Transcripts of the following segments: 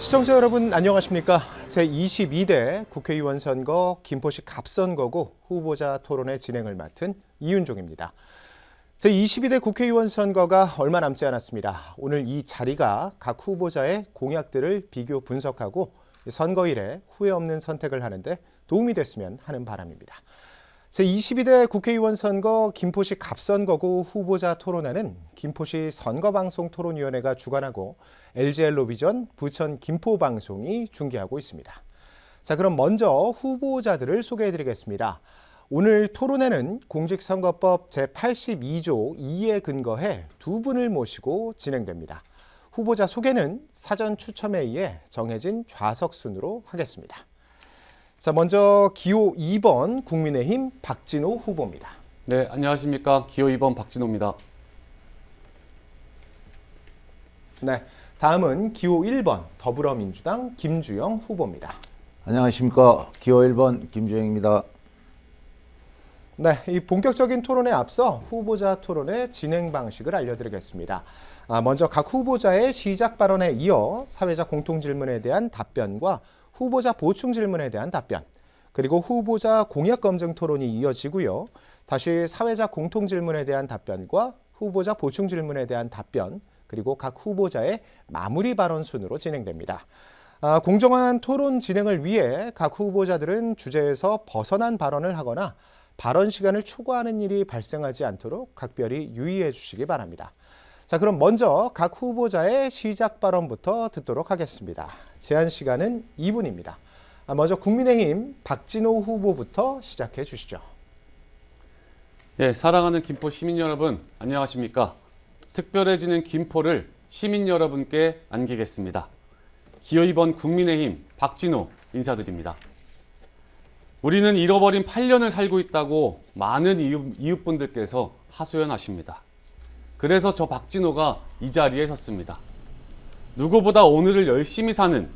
시청자 여러분 안녕하십니까? 제22대 국회의원 선거 김포시 갑선거구 후보자 토론회 진행을 맡은 이윤종입니다. 제22대 국회의원 선거가 얼마 남지 않았습니다. 오늘 이 자리가 각 후보자의 공약들을 비교 분석하고 선거일에 후회 없는 선택을 하는데 도움이 됐으면 하는 바람입니다. 제22대 국회의원 선거 김포시 갑선거구 후보자 토론회는 김포시 선거방송토론위원회가 주관하고 LG엘로비전 부천 김포방송이 중계하고 있습니다. 자, 그럼 먼저 후보자들을 소개해드리겠습니다. 오늘 토론회는 공직선거법 제82조 2에 근거해 두 분을 모시고 진행됩니다. 후보자 소개는 사전 추첨에 의해 정해진 좌석 순으로 하겠습니다. 자, 먼저 기호 2번 국민의힘 박진호 후보입니다. 네, 안녕하십니까. 기호 2번 박진호입니다. 네, 다음은 기호 1번 더불어민주당 김주영 후보입니다. 안녕하십니까. 기호 1번 김주영입니다. 네, 이 본격적인 토론에 앞서 후보자 토론의 진행 방식을 알려드리겠습니다. 먼저 각 후보자의 시작 발언에 이어 사회자 공통질문에 대한 답변과 후보자 보충 질문에 대한 답변, 그리고 후보자 공약 검증 토론이 이어지고요. 다시 사회자 공통 질문에 대한 답변과 후보자 보충 질문에 대한 답변, 그리고 각 후보자의 마무리 발언 순으로 진행됩니다. 공정한 토론 진행을 위해 각 후보자들은 주제에서 벗어난 발언을 하거나 발언 시간을 초과하는 일이 발생하지 않도록 각별히 유의해 주시기 바랍니다. 자, 그럼 먼저 각 후보자의 시작 발언부터 듣도록 하겠습니다. 제한 시간은 2분입니다. 먼저 국민의힘 박진호 후보부터 시작해 주시죠. 예, 사랑하는 김포 시민 여러분, 안녕하십니까. 특별해지는 김포를 시민 여러분께 안기겠습니다. 기호 2번 국민의힘 박진호 인사드립니다. 우리는 잃어버린 8년을 살고 있다고 많은 이웃분들께서 하소연하십니다. 그래서 저 박진호가 이 자리에 섰습니다. 누구보다 오늘을 열심히 사는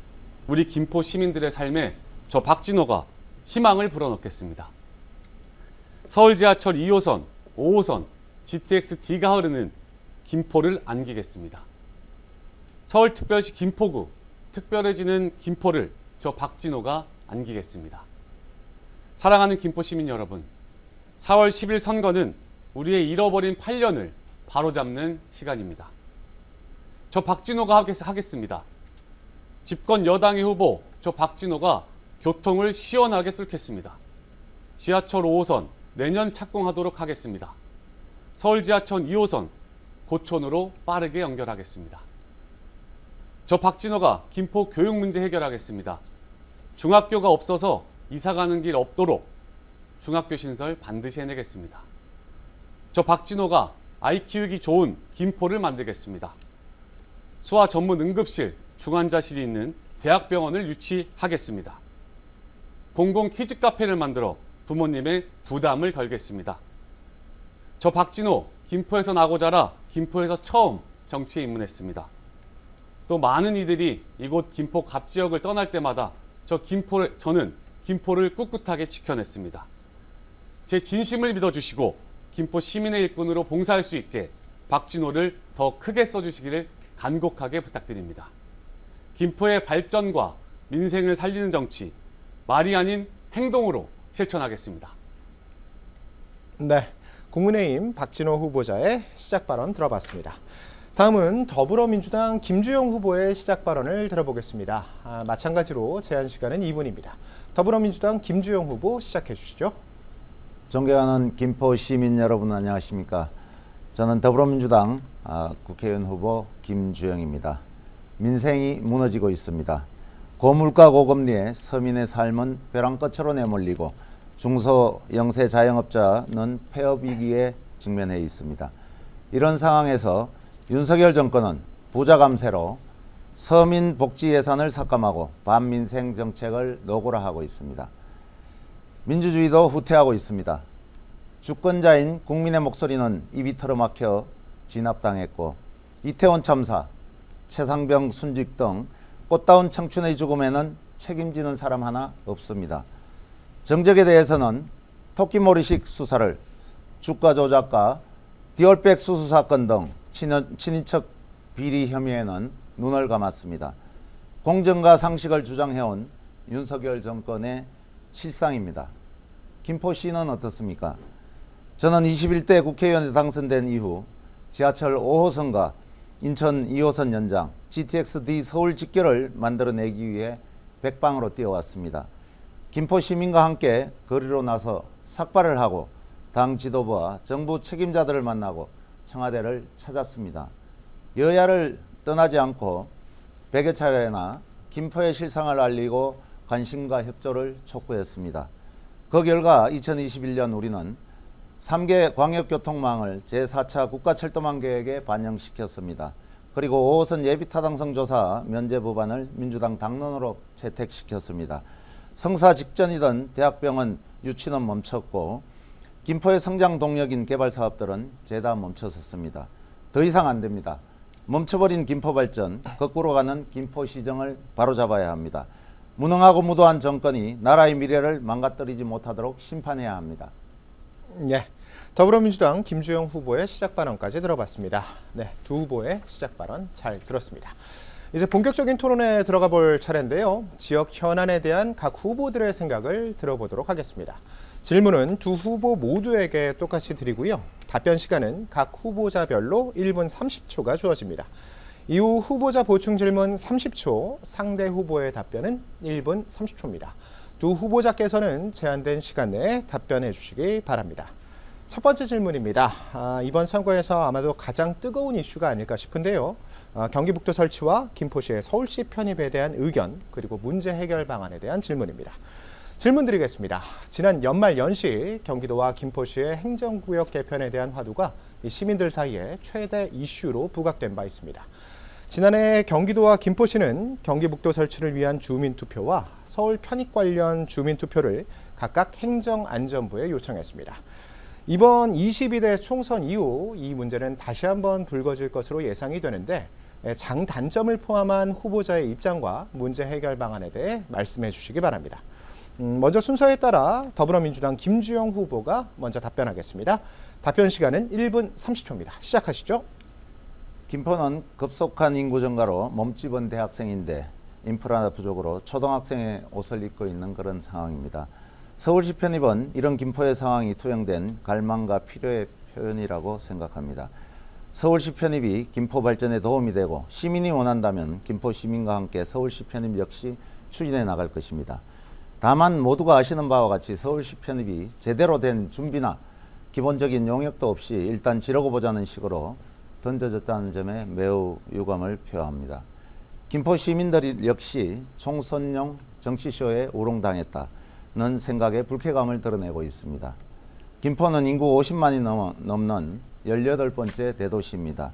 우리 김포 시민들의 삶에 저 박진호가 희망을 불어넣겠습니다. 서울 지하철 2호선, 5호선, GTX-D가 흐르는 김포를 안기겠습니다. 서울특별시 김포구, 특별해지는 김포를 저 박진호가 안기겠습니다. 사랑하는 김포 시민 여러분, 4월 10일 선거는 우리의 잃어버린 8년을 바로잡는 시간입니다. 저 박진호가 하겠습니다. 집권 여당의 후보 저 박진호가 교통을 시원하게 뚫겠습니다. 지하철 5호선 내년 착공하도록 하겠습니다. 서울 지하철 2호선 고촌으로 빠르게 연결하겠습니다. 저 박진호가 김포 교육 문제 해결하겠습니다. 중학교가 없어서 이사가는 길 없도록 중학교 신설 반드시 해내겠습니다. 저 박진호가 아이 키우기 좋은 김포를 만들겠습니다. 소아 전문 응급실, 중환자실이 있는 대학병원을 유치하겠습니다. 공공 키즈 카페를 만들어 부모님의 부담을 덜겠습니다. 저 박진호, 김포에서 나고 자라 김포에서 처음 정치에 입문했습니다. 또 많은 이들이 이곳 김포 갑지역을 떠날 때마다 저는 김포를 꿋꿋하게 지켜냈습니다. 제 진심을 믿어주시고 김포 시민의 일꾼으로 봉사할 수 있게 박진호를 더 크게 써주시기를 간곡하게 부탁드립니다. 김포의 발전과 민생을 살리는 정치, 말이 아닌 행동으로 실천하겠습니다. 네, 국민의힘 박진호 후보자의 시작 발언 들어봤습니다. 다음은 더불어민주당 김주영 후보의 시작 발언을 들어보겠습니다. 마찬가지로 제한 시간은 2분입니다. 더불어민주당 김주영 후보 시작해 주시죠. 존경하는 김포 시민 여러분 안녕하십니까. 저는 더불어민주당 국회의원 후보 김주영입니다. 민생이 무너지고 있습니다. 고물가 고금리에 서민의 삶은 벼랑끝으로 내몰리고 중소 영세 자영업자는 폐업 위기에 직면해 있습니다. 이런 상황에서 윤석열 정권은 부자 감세로 서민 복지 예산을 삭감하고 반민생 정책을 노골화하고 있습니다. 민주주의도 후퇴하고 있습니다. 주권자인 국민의 목소리는 입이 틀어막혀 진압당했고 이태원 참사, 최상병 순직 등 꽃다운 청춘의 죽음에는 책임지는 사람 하나 없습니다. 정적에 대해서는 토끼몰이식 수사를 주가 조작과 디올백 수수 사건 등 친인척 비리 혐의에는 눈을 감았습니다. 공정과 상식을 주장해온 윤석열 정권의 실상입니다. 김포시는 어떻습니까? 저는 21대 국회의원에 당선된 이후 지하철 5호선과 인천 2호선 연장, GTX-D 서울 직결을 만들어내기 위해 백방으로 뛰어왔습니다. 김포 시민과 함께 거리로 나서 삭발을 하고 당 지도부와 정부 책임자들을 만나고 청와대를 찾았습니다. 여야를 떠나지 않고 100여 차례나 김포의 실상을 알리고 관심과 협조를 촉구했습니다. 그 결과 2021년 우리는 3개 광역교통망을 제4차 국가철도망 계획에 반영시켰습니다. 그리고 5호선 예비타당성 조사 면제 법안을 민주당 당론으로 채택시켰습니다. 성사 직전이던 대학병원 유치는 멈췄고 김포의 성장 동력인 개발 사업들은 죄다 멈춰섰습니다. 더 이상 안 됩니다. 멈춰버린 김포 발전, 거꾸로 가는 김포 시정을 바로잡아야 합니다. 무능하고 무도한 정권이 나라의 미래를 망가뜨리지 못하도록 심판해야 합니다. 네, 더불어민주당 김주영 후보의 시작 발언까지 들어봤습니다. 네, 두 후보의 시작 발언 잘 들었습니다. 이제 본격적인 토론에 들어가 볼 차례인데요. 지역 현안에 대한 각 후보들의 생각을 들어보도록 하겠습니다. 질문은 두 후보 모두에게 똑같이 드리고요. 답변 시간은 각 후보자별로 1분 30초가 주어집니다. 이후 후보자 보충 질문 30초, 상대 후보의 답변은 1분 30초입니다. 두 후보자께서는 제한된 시간 내에 답변해 주시기 바랍니다. 첫 번째 질문입니다. 이번 선거에서 아마도 가장 뜨거운 이슈가 아닐까 싶은데요. 경기북도 설치와 김포시의 서울시 편입에 대한 의견, 그리고 문제 해결 방안에 대한 질문입니다. 질문 드리겠습니다. 지난 연말 연시 경기도와 김포시의 행정구역 개편에 대한 화두가 시민들 사이에 최대 이슈로 부각된 바 있습니다. 지난해 경기도와 김포시는 경기북도 설치를 위한 주민투표와 서울 편입 관련 주민투표를 각각 행정안전부에 요청했습니다. 이번 22대 총선 이후 이 문제는 다시 한번 불거질 것으로 예상이 되는데 장단점을 포함한 후보자의 입장과 문제 해결 방안에 대해 말씀해 주시기 바랍니다. 먼저 순서에 따라 더불어민주당 김주영 후보가 먼저 답변하겠습니다. 답변 시간은 1분 30초입니다. 시작하시죠. 김포는 급속한 인구 증가로 몸집은 대학생인데 인프라 부족으로 초등학생의 옷을 입고 있는 그런 상황입니다. 서울시 편입은 이런 김포의 상황이 투영된 갈망과 필요의 표현이라고 생각합니다. 서울시 편입이 김포 발전에 도움이 되고 시민이 원한다면 김포 시민과 함께 서울시 편입 역시 추진해 나갈 것입니다. 다만 모두가 아시는 바와 같이 서울시 편입이 제대로 된 준비나 기본적인 용역도 없이 일단 지르고 보자는 식으로 던져졌다는 점에 매우 유감을 표합니다. 김포 시민들 역시 총선용 정치쇼에 우롱당했다는 생각에 불쾌감을 드러내고 있습니다. 김포는 인구 50만이 넘는 18번째 대도시입니다.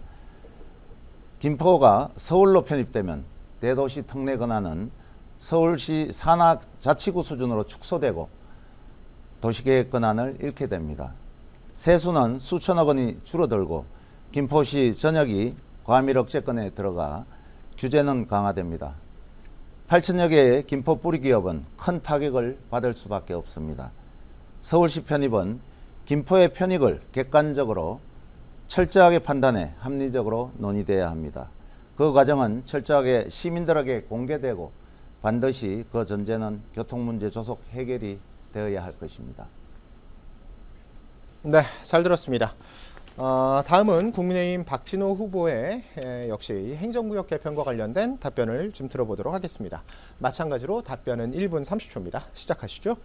김포가 서울로 편입되면 대도시 특례 권한은 서울시 산하 자치구 수준으로 축소되고 도시계획 권한을 잃게 됩니다. 세수는 수천억 원이 줄어들고 김포시 전역이 과밀 억제권에 들어가 규제는 강화됩니다. 8천여 개의 김포 뿌리기업은 큰 타격을 받을 수밖에 없습니다. 서울시 편입은 김포의 편익을 객관적으로 철저하게 판단해 합리적으로 논의돼야 합니다. 그 과정은 철저하게 시민들에게 공개되고 반드시 그 전제는 교통문제 조속 해결이 되어야 할 것입니다. 네, 잘 들었습니다. 다음은 국민의힘 박진호 후보의 역시 행정구역 개편과 관련된 답변을 좀 들어보도록 하겠습니다. 마찬가지로 답변은 1분 30초입니다. 시작하시죠.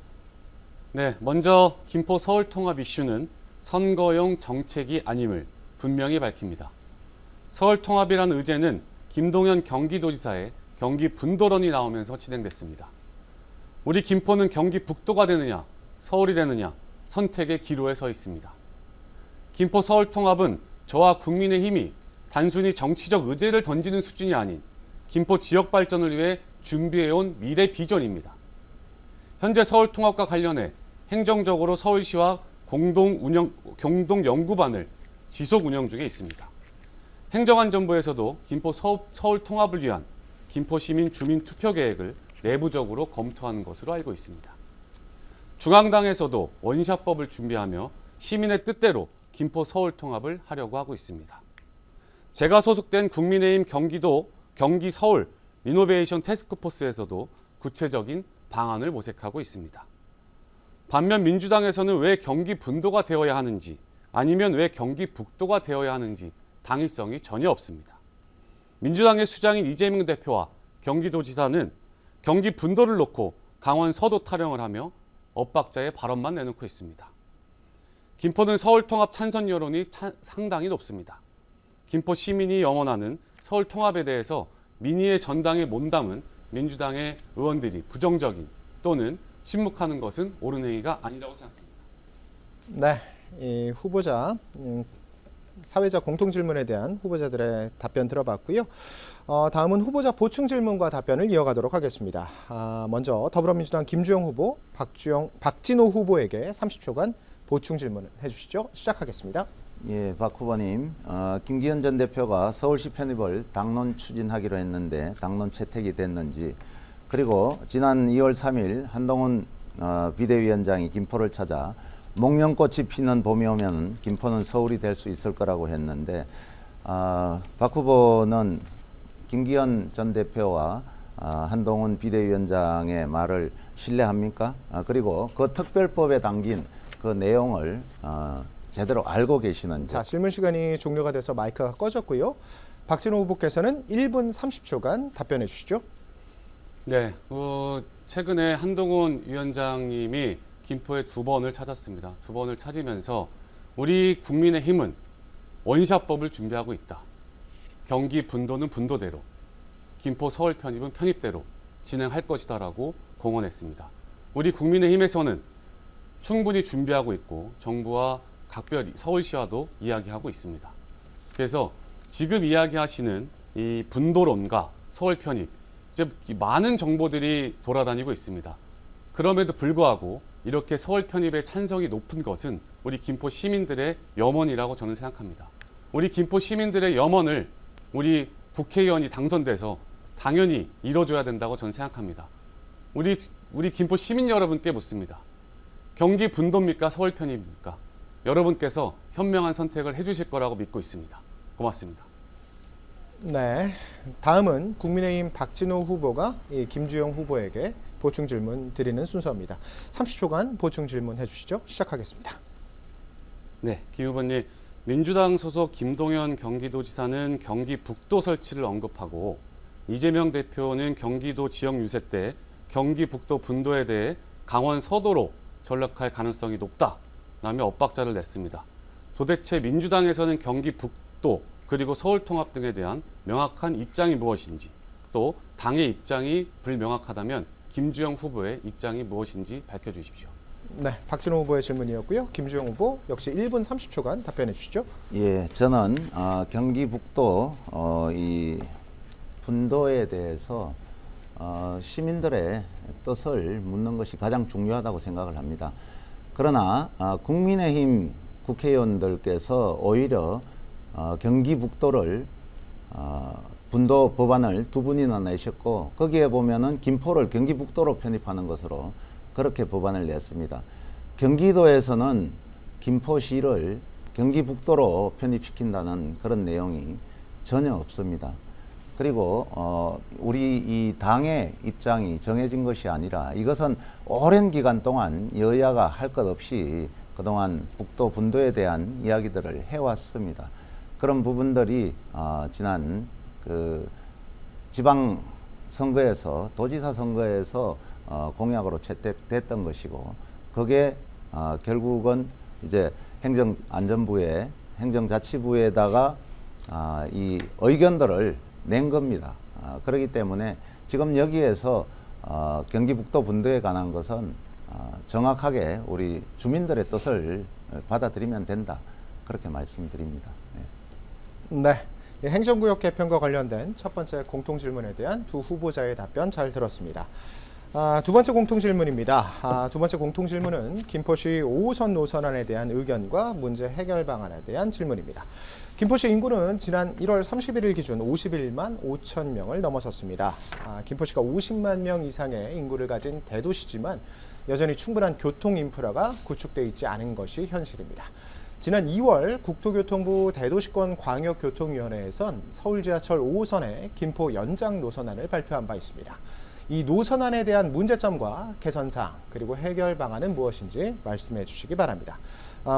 네, 먼저 김포 서울 통합 이슈는 선거용 정책이 아님을 분명히 밝힙니다. 서울 통합이라는 의제는 김동연 경기도지사의 경기 분도론이 나오면서 진행됐습니다. 우리 김포는 경기 북도가 되느냐, 서울이 되느냐 선택의 기로에 서 있습니다. 김포 서울 통합은 저와 국민의힘이 단순히 정치적 의제를 던지는 수준이 아닌 김포 지역 발전을 위해 준비해온 미래 비전입니다. 현재 서울 통합과 관련해 행정적으로 서울시와 공동 연구반을 지속 운영 중에 있습니다. 행정안전부에서도 김포 서울 통합을 위한 김포 시민 주민 투표 계획을 내부적으로 검토하는 것으로 알고 있습니다. 중앙당에서도 원샷법을 준비하며 시민의 뜻대로 김포 서울 통합을 하려고 하고 있습니다. 제가 소속된 국민의힘 경기도, 경기 서울 리노베이션 태스크포스에서도 구체적인 방안을 모색하고 있습니다. 반면 민주당에서는 왜 경기 분도가 되어야 하는지 아니면 왜 경기 북도가 되어야 하는지 당위성이 전혀 없습니다. 민주당의 수장인 이재명 대표와 경기도지사는 경기 분도를 놓고 강원 서도 타령을 하며 엇박자의 발언만 내놓고 있습니다. 김포는 서울 통합 찬성 여론이 상당히 높습니다. 김포 시민이 염원하는 서울 통합에 대해서 민의의 전당에 몸담은 민주당의 의원들이 부정적인 또는 침묵하는 것은 옳은 행위가 아니라고 생각합니다. 네, 이 후보자 사회자 공통 질문에 대한 후보자들의 답변 들어봤고요. 다음은 후보자 보충 질문과 답변을 이어가도록 하겠습니다. 먼저 더불어민주당 김주영 후보, 박진호 후보에게 30초간 보충 질문을 해주시죠. 시작하겠습니다. 예, 박 후보님, 김기현 전 대표가 서울시 편입을 당론 추진하기로 했는데 당론 채택이 됐는지, 그리고 지난 2월 3일 한동훈 비대위원장이 김포를 찾아 목련꽃이 피는 봄이 오면 김포는 서울이 될 수 있을 거라고 했는데, 박 후보는 김기현 전 대표와 한동훈 비대위원장의 말을 신뢰합니까? 그리고 그 특별법에 담긴 그 내용을 제대로 알고 계시는지. 자, 질문 시간이 종료가 돼서 마이크가 꺼졌고요. 박진호 후보께서는 1분 30초간 답변해 주시죠. 네, 최근에 한동훈 위원장님이 김포에 2번을 찾았습니다. 2번을 찾으면서 우리 국민의힘은 원샷법을 준비하고 있다. 경기 분도는 분도대로, 김포 서울 편입은 편입대로 진행할 것이다라고 공언했습니다. 우리 국민의힘에서는 충분히 준비하고 있고 정부와 각별히 서울시와도 이야기하고 있습니다. 그래서 지금 이야기하시는 이 분도론과 서울 편입, 이제 많은 정보들이 돌아다니고 있습니다. 그럼에도 불구하고 이렇게 서울 편입의 찬성이 높은 것은 우리 김포 시민들의 염원이라고 저는 생각합니다. 우리 김포 시민들의 염원을 우리 국회의원이 당선돼서 당연히 이뤄줘야 된다고 저는 생각합니다. 우리 김포 시민 여러분께 묻습니다. 경기 분도입니까? 서울 편입니까? 여러분께서 현명한 선택을 해주실 거라고 믿고 있습니다. 고맙습니다. 네, 다음은 국민의힘 박진호 후보가 김주영 후보에게 보충 질문 드리는 순서입니다. 30초간 보충 질문 해주시죠. 시작하겠습니다. 네, 김 후보님, 민주당 소속 김동연 경기도지사는 경기 북도 설치를 언급하고 이재명 대표는 경기도 지역 유세 때 경기 북도 분도에 대해 강원 서도로 전락할 가능성이 높다라며 엇박자를 냈습니다. 도대체 민주당에서는 경기 북도 그리고 서울 통합 등에 대한 명확한 입장이 무엇인지, 또 당의 입장이 불명확하다면 김주영 후보의 입장이 무엇인지 밝혀주십시오. 네, 박진호 후보의 질문이었고요. 김주영 후보 역시 1분 30초간 답변해 주시죠. 예, 저는 경기 북도 이 분도에 대해서 시민들의 뜻을 묻는 것이 가장 중요하다고 생각을 합니다. 그러나 국민의힘 국회의원들께서 오히려 경기 북도를 분도 법안을 2분이나 내셨고, 거기에 보면은 김포를 경기 북도로 편입하는 것으로 그렇게 법안을 냈습니다. 경기도에서는 김포시를 경기 북도로 편입시킨다는 그런 내용이 전혀 없습니다. 그리고 우리 이 당의 입장이 정해진 것이 아니라 이것은 오랜 기간 동안 여야가 할 것 없이 그동안 북도 분도에 대한 이야기들을 해왔습니다. 그런 부분들이 지난 그 지방 선거에서, 도지사 선거에서 공약으로 채택됐던 것이고, 그게 결국은 이제 행정안전부에, 행정자치부에다가 이 의견들을 낸 겁니다. 그렇기 때문에 지금 여기에서 경기 북도 분도에 관한 것은 정확하게 우리 주민들의 뜻을 받아들이면 된다, 그렇게 말씀드립니다. 네, 행정구역 개편과 관련된 첫 번째 공통 질문에 대한 두 후보자의 답변 잘 들었습니다. 두 번째 공통 질문입니다. 두 번째 공통 질문은 김포시 5호선 노선안에 대한 의견과 문제 해결 방안에 대한 질문입니다. 김포시 인구는 지난 1월 31일 기준 51만 5천 명을 넘어섰습니다. 김포시가 50만 명 이상의 인구를 가진 대도시지만 여전히 충분한 교통 인프라가 구축돼 있지 않은 것이 현실입니다. 지난 2월 국토교통부 대도시권 광역교통위원회에선 서울 지하철 5호선의 김포 연장 노선안을 발표한 바 있습니다. 이 노선안에 대한 문제점과 개선사항 그리고 해결 방안은 무엇인지 말씀해 주시기 바랍니다.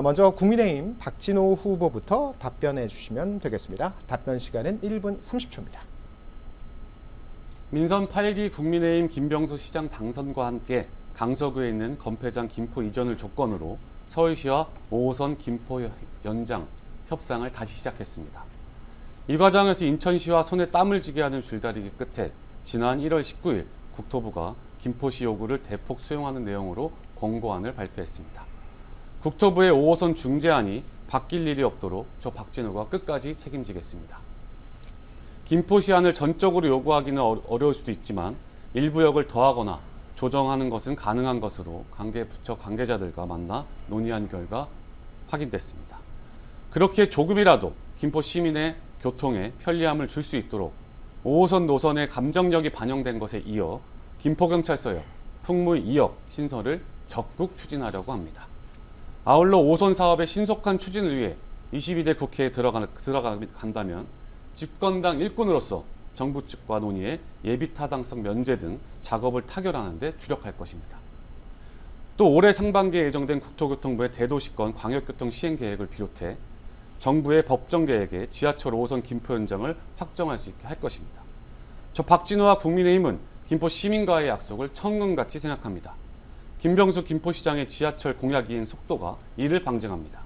먼저 국민의힘 박진호 후보부터 답변해 주시면 되겠습니다. 답변 시간은 1분 30초입니다. 민선 8기 국민의힘 김병수 시장 당선과 함께 강서구에 있는 건폐장 김포 이전을 조건으로 서울시와 5호선 김포 연장 협상을 다시 시작했습니다. 이 과정에서 인천시와 손에 땀을 쥐게 하는 줄다리기 끝에 지난 1월 19일 국토부가 김포시 요구를 대폭 수용하는 내용으로 권고안을 발표했습니다. 국토부의 5호선 중재안이 바뀔 일이 없도록 저 박진호가 끝까지 책임지겠습니다. 김포시안을 전적으로 요구하기는 어려울 수도 있지만 일부 역을 더하거나 조정하는 것은 가능한 것으로 관계부처 관계자들과 만나 논의한 결과 확인됐습니다. 그렇게 조금이라도 김포 시민의 교통에 편리함을 줄 수 있도록 5호선 노선의 감정력이 반영된 것에 이어 김포경찰서역 풍무 2역 신설을 적극 추진하려고 합니다. 아울러 5호선 사업의 신속한 추진을 위해 22대 국회에 들어간다면 집권당 일꾼으로서 정부 측과 논의해 예비타당성 면제 등 작업을 타결하는 데 주력할 것입니다. 또 올해 상반기에 예정된 국토교통부의 대도시권 광역교통 시행계획을 비롯해 정부의 법정계획에 지하철 5호선 김포 연장을 확정할 수 있게 할 것입니다. 저 박진호와 국민의힘은 김포 시민과의 약속을 천금같이 생각합니다. 김병수 김포시장의 지하철 공약 이행 속도가 이를 방증합니다.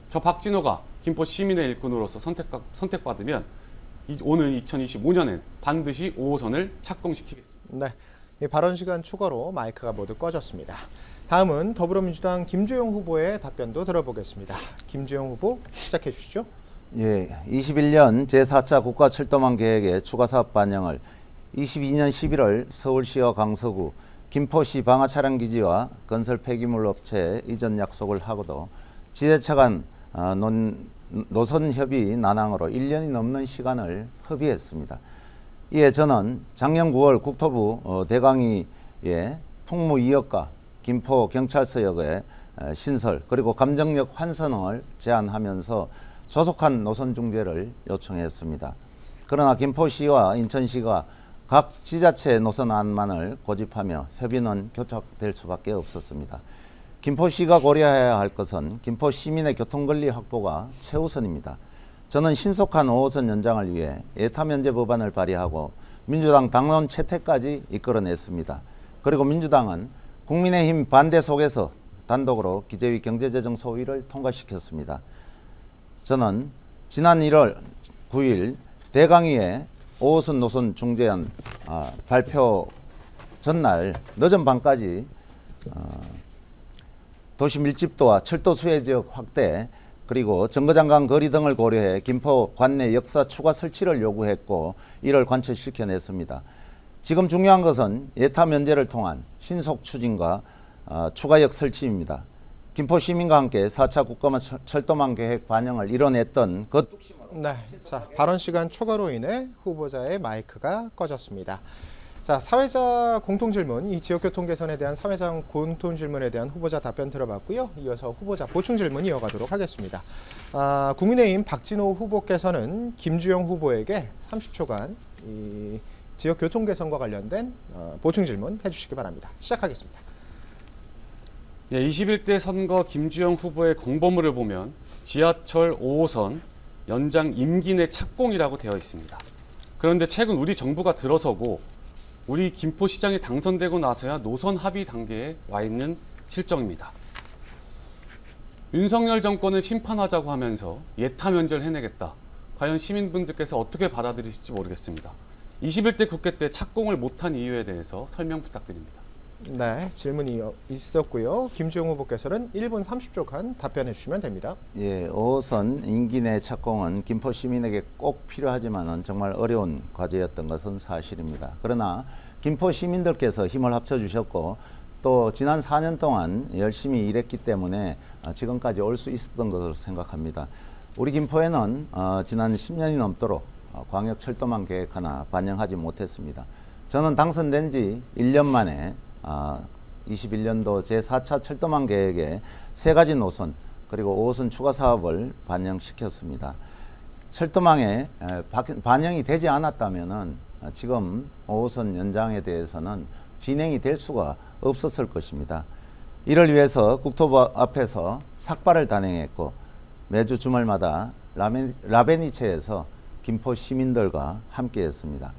저 박진호가 김포 시민의 일꾼으로서 선택받으면 오늘 2025년엔 반드시 5호선을 착공시키겠습니다. 네, 발언 시간 추가로 마이크가 모두 꺼졌습니다. 다음은 더불어민주당 김주영 후보의 답변도 들어보겠습니다. 김주영 후보 시작해 주시죠. 예, 21년 제4차 국가철도망 계획의 추가 사업 반영을 22년 11월 서울시와 강서구, 김포시 방화 차량기지와 건설 폐기물 업체 이전 약속을 하고도 지자체 간 노선 협의 난항으로 1년이 넘는 시간을 허비했습니다. 이에 저는 작년 9월 국토부 대강위에 풍무 2역과 김포 경찰서역의 신설 그리고 감정력 환선을 제안하면서 조속한 노선 중재를 요청했습니다. 그러나 김포시와 인천시가 각 지자체 노선안만을 고집하며 협의는 교착될 수밖에 없었습니다. 김포시가 고려해야 할 것은 김포 시민의 교통권리 확보가 최우선입니다. 저는 신속한 5호선 연장을 위해 예타면제 법안을 발의하고 민주당 당론 채택까지 이끌어냈습니다. 그리고 민주당은 국민의힘 반대 속에서 단독으로 기재위 경제재정 소위를 통과시켰습니다. 저는 지난 1월 9일 대강위에 5호선 노선 중재안 발표 전날 늦은 밤까지 도시 밀집도와 철도 수혜 지역 확대 그리고 정거장간 거리 등을 고려해 김포 관내 역사 추가 설치를 요구했고 이를 관철시켜냈습니다. 지금 중요한 것은 예타 면제를 통한 신속 추진과 추가역 설치입니다. 김포 시민과 함께 4차 국가 철도망 계획 반영을 이뤄냈던 그 뚝심으로. 네, 자 발언 시간 추가로 인해 후보자의 마이크가 꺼졌습니다. 자, 사회자 공통질문, 이 지역교통 개선에 대한 사회자 공통질문에 대한 후보자 답변 들어봤고요. 이어서 후보자 보충질문 이어가도록 하겠습니다. 국민의힘 박진호 후보께서는 김주영 후보에게 30초간 이 지역교통 개선과 관련된 보충질문 해주시기 바랍니다. 시작하겠습니다. 네, 21대 선거 김주영 후보의 공보물을 보면 지하철 5호선 연장 임기 내 착공이라고 되어 있습니다. 그런데 최근 우리 정부가 들어서고 우리 김포시장이 당선되고 나서야 노선 합의 단계에 와 있는 실정입니다. 윤석열 정권을 심판하자고 하면서 예타 면제를 해내겠다. 과연 시민분들께서 어떻게 받아들이실지 모르겠습니다. 21대 국회 때 착공을 못한 이유에 대해서 설명 부탁드립니다. 네, 질문이 있었고요. 김주영 후보께서는 1분 30초간 답변해 주시면 됩니다. 예, 5호선 임기 내 착공은 김포 시민에게 꼭 필요하지만은 정말 어려운 과제였던 것은 사실입니다. 그러나 김포 시민들께서 힘을 합쳐 주셨고 또 지난 4년 동안 열심히 일했기 때문에 지금까지 올 수 있었던 것으로 생각합니다. 우리 김포에는 지난 10년이 넘도록 광역 철도망 계획 하나 반영하지 못했습니다. 저는 당선된 지 1년 만에 21년도 제4차 철도망 계획에 3가지 노선 그리고 5호선 추가 사업을 반영시켰습니다. 철도망에 반영이 되지 않았다면은 지금 5호선 연장에 대해서는 진행이 될 수가 없었을 것입니다. 이를 위해서 국토부 앞에서 삭발을 단행했고 매주 주말마다 라베니체에서 김포 시민들과 함께했습니다.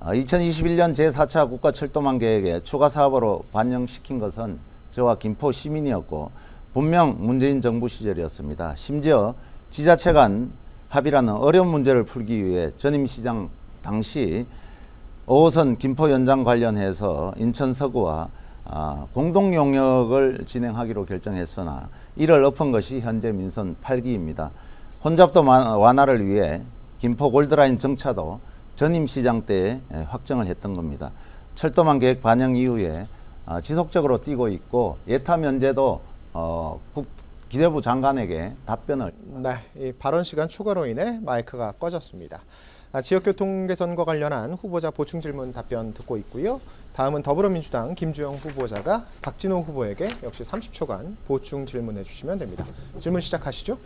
2021년 제4차 국가철도망 계획에 추가 사업으로 반영시킨 것은 저와 김포 시민이었고 분명 문재인 정부 시절이었습니다. 심지어 지자체 간 합의라는 어려운 문제를 풀기 위해 전임 시장 당시 5호선 김포 연장 관련해서 인천 서구와 공동 용역을 진행하기로 결정했으나 이를 엎은 것이 현재 민선 8기입니다. 혼잡도 완화를 위해 김포 골드라인 정차도 전임 시장 때 확정을 했던 겁니다. 철도망 계획 반영 이후에 지속적으로 뛰고 있고 예타 면제도 기재부 장관에게 답변을. 네, 이 발언 시간 추가로 인해 마이크가 꺼졌습니다. 지역교통 개선과 관련한 후보자 보충 질문 답변 듣고 있고요. 다음은 더불어민주당 김주영 후보자가 박진호 후보에게 역시 30초간 보충 질문해 주시면 됩니다. 질문 시작하시죠.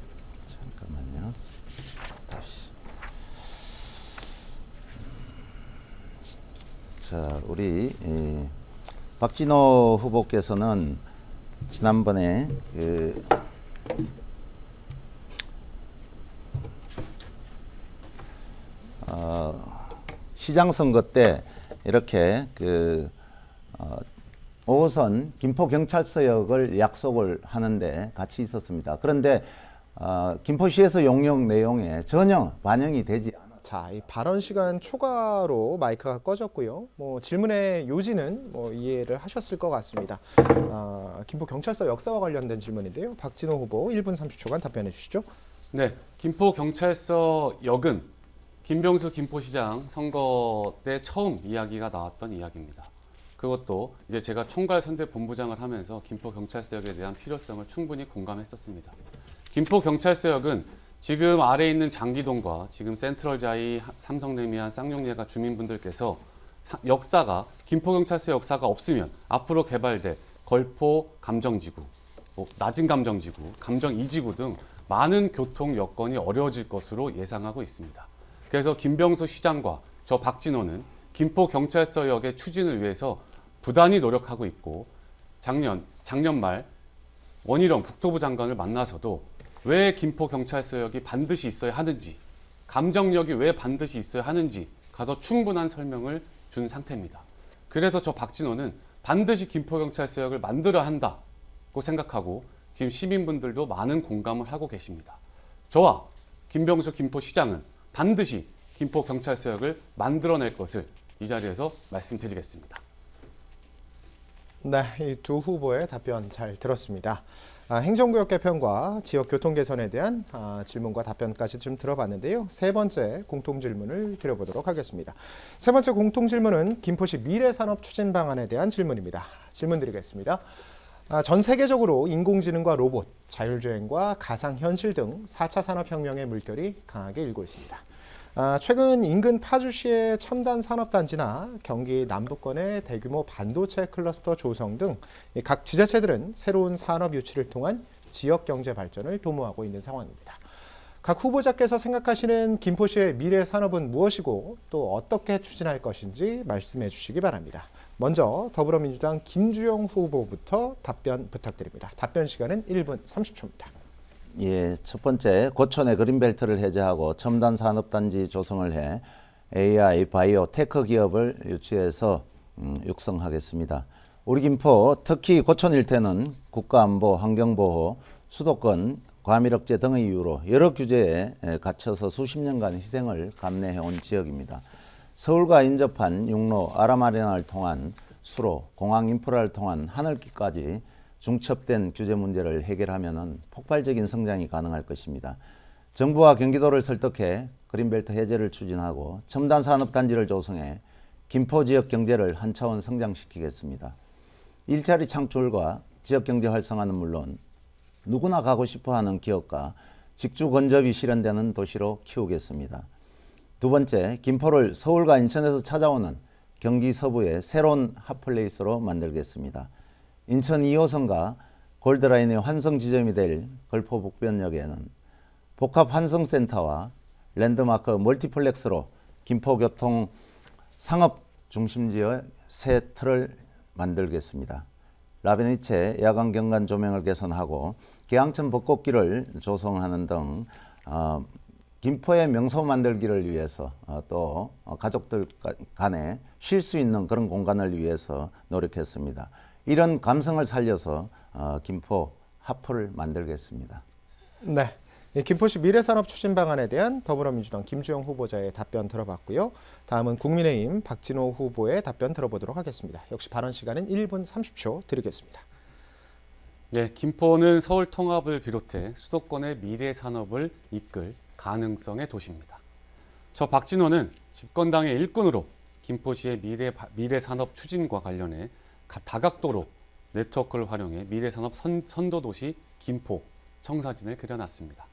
잠깐만요. 다시. 자, 우리 박진호 후보께서는 지난번에 시장 선거 때 이렇게 5호선 김포경찰서역을 약속을 하는데 같이 있었습니다. 그런데 김포시에서 용역 내용에 전혀 반영이 되지 않았습니다. 자, 이 발언 시간 추가로 마이크가 꺼졌고요. 질문의 요지는 이해를 하셨을 것 같습니다. 김포 경찰서 역사와 관련된 질문인데요. 박진호 후보 1분 30초간 답변해 주시죠. 네, 김포 경찰서 역은 김병수 김포시장 선거 때 처음 이야기가 나왔던 이야기입니다. 그것도 이제 제가 총괄 선대 본부장을 하면서 김포 경찰서역에 대한 필요성을 충분히 공감했었습니다. 김포 경찰서역은 지금 아래에 있는 장기동과 지금 센트럴자이, 삼성레미안, 쌍용예가 주민분들께서 역사가 김포경찰서 역사가 없으면 앞으로 개발될 걸포 감정지구, 낮은 감정지구, 감정 2지구 등 많은 교통 여건이 어려워질 것으로 예상하고 있습니다. 그래서 김병수 시장과 저 박진호는 김포경찰서역의 추진을 위해서 부단히 노력하고 있고 작년 말 원희룡 국토부 장관을 만나서도 왜 김포경찰서역이 반드시 있어야 하는지, 감정역이 왜 반드시 있어야 하는지 가서 충분한 설명을 준 상태입니다. 그래서 저 박진호는 반드시 김포경찰서역을 만들어야 한다고 생각하고 지금 시민분들도 많은 공감을 하고 계십니다. 저와 김병수 김포시장은 반드시 김포경찰서역을 만들어낼 것을 이 자리에서 말씀드리겠습니다. 네, 이 두 후보의 답변 잘 들었습니다. 행정구역 개편과 지역 교통 개선에 대한 질문과 답변까지 좀 들어봤는데요. 세 번째 공통 질문을 드려보도록 하겠습니다. 세 번째 공통 질문은 김포시 미래산업 추진 방안에 대한 질문입니다. 질문 드리겠습니다. 전 세계적으로 인공지능과 로봇, 자율주행과 가상현실 등 4차 산업혁명의 물결이 강하게 일고 있습니다. 최근 인근 파주시의 첨단 산업단지나 경기 남부권의 대규모 반도체 클러스터 조성 등 각 지자체들은 새로운 산업 유치를 통한 지역 경제 발전을 도모하고 있는 상황입니다. 각 후보자께서 생각하시는 김포시의 미래 산업은 무엇이고 또 어떻게 추진할 것인지 말씀해 주시기 바랍니다. 먼저 더불어민주당 김주영 후보부터 답변 부탁드립니다. 답변 시간은 1분 30초입니다. 예, 첫 번째, 고촌의 그린벨트를 해제하고 첨단 산업단지 조성을 해 AI, 바이오, 테크 기업을 유치해서 육성하겠습니다. 우리 김포, 특히 고촌 일대는 국가안보, 환경보호, 수도권, 과밀억제 등의 이유로 여러 규제에 갇혀서 수십 년간 희생을 감내해온 지역입니다. 서울과 인접한 육로, 아라마리나를 통한 수로, 공항 인프라를 통한 하늘길까지 중첩된 규제 문제를 해결하면 폭발적인 성장이 가능할 것입니다. 정부와 경기도를 설득해 그린벨트 해제를 추진하고 첨단 산업단지를 조성해 김포 지역 경제를 한 차원 성장시키겠습니다. 일자리 창출과 지역 경제 활성화는 물론 누구나 가고 싶어하는 기업과 직주 건접이 실현되는 도시로 키우겠습니다. 두 번째, 김포를 서울과 인천에서 찾아오는 경기 서부의 새로운 핫플레이스로 만들겠습니다. 인천 2호선과 골드라인의 환승 지점이 될 걸포북변역에는 복합 환승센터와 랜드마크 멀티플렉스로 김포교통 상업 중심지의 새 틀을 만들겠습니다. 라베니체 야간 경관 조명을 개선하고 계양천 벚꽃길을 조성하는 등 김포의 명소 만들기를 위해서 또 가족들 간에 쉴 수 있는 그런 공간을 위해서 노력했습니다. 이런 감성을 살려서 김포 하프를 만들겠습니다. 네. 김포시 미래산업 추진 방안에 대한 더불어민주당 김주영 후보자의 답변 들어봤고요. 다음은 국민의힘 박진호 후보의 답변 들어보도록 하겠습니다. 역시 발언 시간은 1분 30초 드리겠습니다. 네, 김포는 서울 통합을 비롯해 수도권의 미래 산업을 이끌 가능성의 도시입니다. 저 박진호는 집권당의 일꾼으로 김포시의 미래 산업 추진과 관련해 다각도로 네트워크를 활용해 미래 산업 선도 도시 김포 청사진을 그려놨습니다.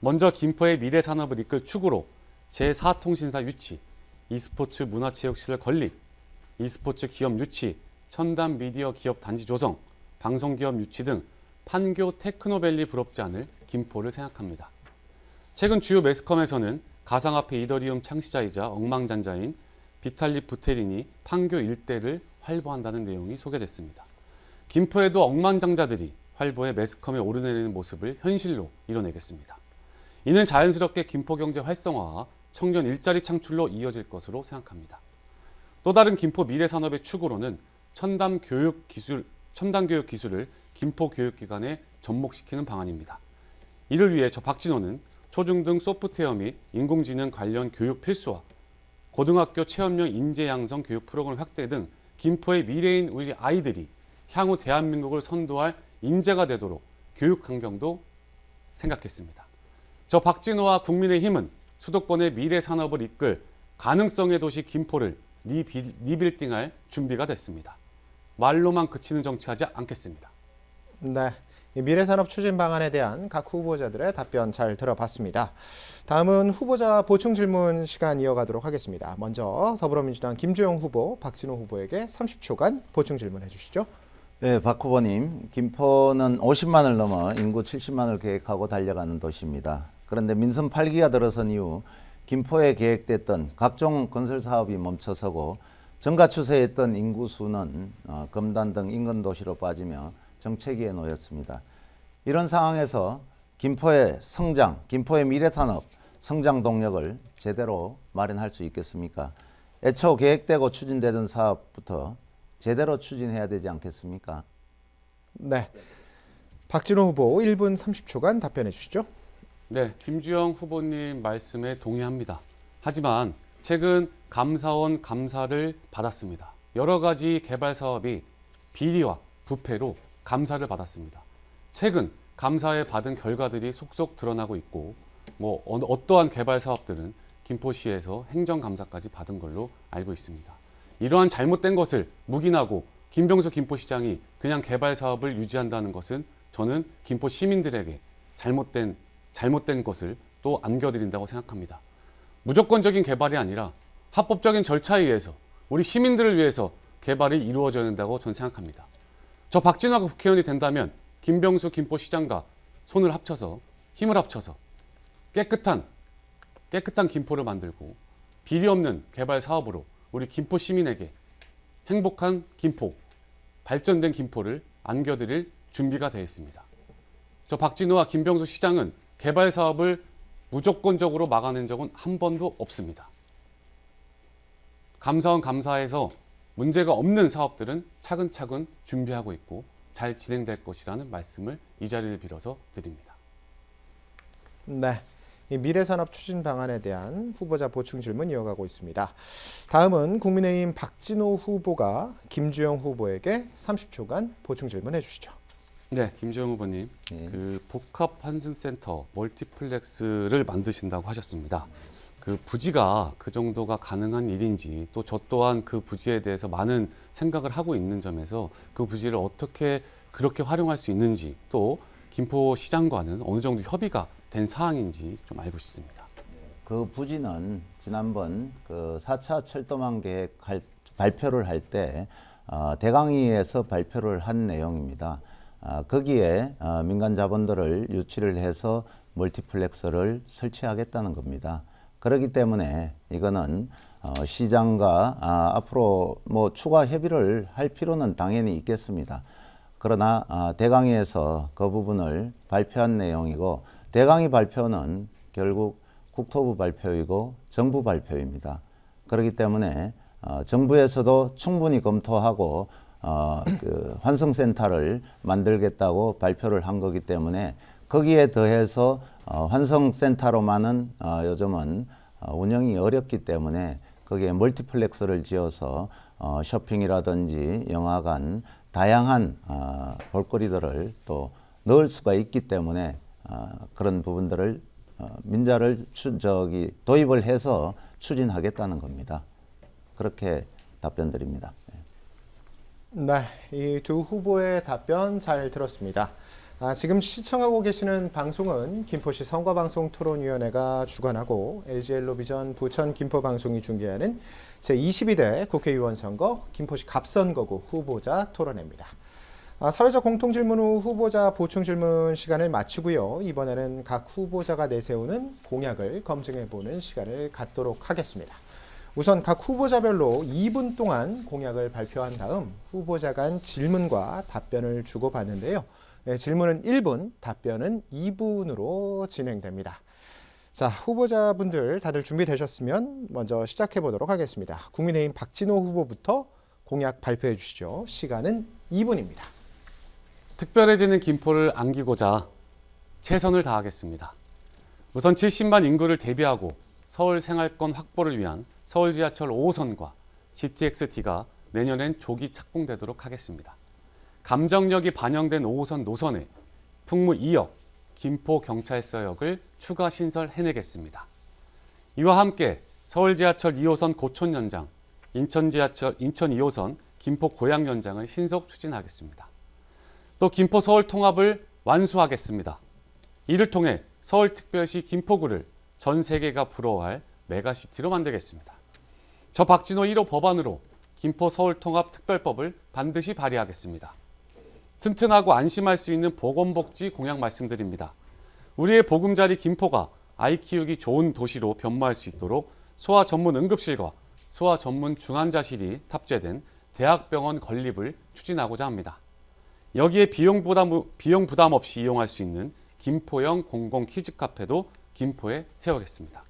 먼저 김포의 미래 산업을 이끌 축으로 제4통신사 유치, e스포츠 문화체육시설 건립, e스포츠 기업 유치, 첨단 미디어 기업 단지 조성, 방송기업 유치 등 판교 테크노밸리 부럽지 않을 김포를 생각합니다. 최근 주요 매스컴에서는 가상화폐 이더리움 창시자이자 억만장자인 비탈리 부테린이 판교 일대를 활보한다는 내용이 소개됐습니다. 김포에도 억만장자들이 활보해 매스컴에 오르내리는 모습을 현실로 이뤄내겠습니다. 이는 자연스럽게 김포경제 활성화와 청년 일자리 창출로 이어질 것으로 생각합니다. 또 다른 김포 미래산업의 축으로는 첨단 교육 기술을 김포 교육기관에 접목시키는 방안입니다. 이를 위해 저 박진호는 초중등 소프트웨어 및 인공지능 관련 교육 필수화, 고등학교 체험형 인재 양성 교육 프로그램 확대 등 김포의 미래인 우리 아이들이 향후 대한민국을 선도할 인재가 되도록 교육 환경도 생각했습니다. 저 박진호와 국민의힘은 수도권의 미래 산업을 이끌 가능성의 도시 김포를 리빌딩할 준비가 됐습니다. 말로만 그치는 정치하지 않겠습니다. 네. 미래산업 추진 방안에 대한 각 후보자들의 답변 잘 들어봤습니다. 다음은 후보자 보충 질문 시간 이어가도록 하겠습니다. 먼저 더불어민주당 김주영 후보, 박진호 후보에게 30초간 보충 질문해 주시죠. 네, 박 후보님, 김포는 50만을 넘어 인구 70만을 계획하고 달려가는 도시입니다. 그런데 민선 8기가 들어선 이후 김포에 계획됐던 각종 건설 사업이 멈춰서고 증가 추세했던 인구수는 금단 등 인근 도시로 빠지며 정체기에 놓였습니다. 이런 상황에서 김포의 성장, 김포의 미래산업 성장 동력을 제대로 마련할 수 있겠습니까? 애초 계획되고 추진되던 사업부터 제대로 추진해야 되지 않겠습니까? 네. 박진호 후보 1분 30초간 답변해 주시죠. 네, 김주영 후보님 말씀에 동의합니다. 하지만 최근 감사원 감사를 받았습니다. 여러 가지 개발 사업이 비리와 부패로 감사를 받았습니다. 최근 감사에 받은 결과들이 속속 드러나고 있고 어떠한 개발 사업들은 김포시에서 행정감사까지 받은 걸로 알고 있습니다. 이러한 잘못된 것을 묵인하고 김병수 김포시장이 그냥 개발 사업을 유지한다는 것은 저는 김포 시민들에게 잘못된 것을 또 안겨드린다고 생각합니다. 무조건적인 개발이 아니라 합법적인 절차에 의해서 우리 시민들을 위해서 개발이 이루어져야 된다고 저는 생각합니다. 저 박진화가 국회의원이 된다면 김병수 김포시장과 힘을 합쳐서 깨끗한 김포를 만들고 비리 없는 개발 사업으로 우리 김포 시민에게 행복한 김포, 발전된 김포를 안겨드릴 준비가 되어 있습니다. 저 박진호와 김병수 시장은 개발 사업을 무조건적으로 막아낸 적은 한 번도 없습니다. 감사원 감사에서 문제가 없는 사업들은 차근차근 준비하고 있고 잘 진행될 것이라는 말씀을 이 자리를 빌어서 드립니다. 네. 이 미래산업 추진 방안에 대한 후보자 보충 질문 이어가고 있습니다. 다음은 국민의힘 박진호 후보가 김주영 후보에게 30초간 보충 질문해 주시죠. 네, 김주영 후보님, 그 복합 환승센터 멀티플렉스를 만드신다고 하셨습니다. 그 부지가 그 정도가 가능한 일인지 또 저 또한 그 부지에 대해서 많은 생각을 하고 있는 점에서 그 부지를 어떻게 그렇게 활용할 수 있는지 또 김포시장과는 어느 정도 협의가 된 사항인지 좀 알고 싶습니다. 그 부지는 지난번 그 4차 철도망 계획 발표를 할 때 대강의에서 발표를 한 내용입니다. 거기에 민간 자본들을 유치를 해서 멀티플렉스를 설치하겠다는 겁니다. 그렇기 때문에 이거는 시장과 앞으로 뭐 추가 협의를 할 필요는 당연히 있겠습니다. 그러나 대강위에서 그 부분을 발표한 내용이고, 대강위 발표는 결국 국토부 발표이고 정부 발표입니다. 그렇기 때문에 정부에서도 충분히 검토하고 그 환성센터를 만들겠다고 발표를 한 거기 때문에, 거기에 더해서 환성센터로만은 요즘은 운영이 어렵기 때문에 거기에 멀티플렉스를 지어서 쇼핑이라든지 영화관, 다양한 볼거리들을 또 넣을 수가 있기 때문에 그런 부분들을 민자를 도입을 해서 추진하겠다는 겁니다. 그렇게 답변드립니다. 네, 이 두 후보의 답변 잘 들었습니다. 지금 시청하고 계시는 방송은 김포시 선거방송토론위원회가 주관하고 LG엘로비전 부천 김포방송이 중계하는 제22대 국회의원 선거 김포시 갑선거구 후보자 토론회입니다. 사회적 공통질문 후 후보자 보충질문 시간을 마치고요. 이번에는 각 후보자가 내세우는 공약을 검증해보는 시간을 갖도록 하겠습니다. 우선 각 후보자별로 2분 동안 공약을 발표한 다음 후보자 간 질문과 답변을 주고받는데요. 질문은 1분, 답변은 2분으로 진행됩니다. 자, 후보자분들 다들 준비되셨으면 먼저 시작해 보도록 하겠습니다. 국민의힘 박진호 후보부터 공약 발표해 주시죠. 시간은 2분입니다. 특별해지는 김포를 안기고자 최선을 다하겠습니다. 우선 70만 인구를 대비하고 서울 생활권 확보를 위한 서울 지하철 5호선과 GTX-D가 내년엔 조기 착공되도록 하겠습니다. 감정력이 반영된 5호선 노선에 풍무 2역, 김포경찰서역을 추가 신설해내겠습니다. 이와 함께 서울 지하철 2호선 고촌 연장, 인천 2호선 김포 고양 연장을 신속 추진하겠습니다. 또 김포 서울 통합을 완수하겠습니다. 이를 통해 서울특별시 김포구를 전 세계가 부러워할 메가시티로 만들겠습니다. 저 박진호 1호 법안으로 김포 서울 통합 특별법을 반드시 발의하겠습니다. 튼튼하고 안심할 수 있는 보건복지 공약 말씀드립니다. 우리의 보금자리 김포가 아이 키우기 좋은 도시로 변모할 수 있도록 소아 전문 응급실과 소아 전문 중환자실이 탑재된 대학병원 건립을 추진하고자 합니다. 여기에 비용 부담 없이 이용할 수 있는 김포형 공공 키즈카페도 김포에 세우겠습니다.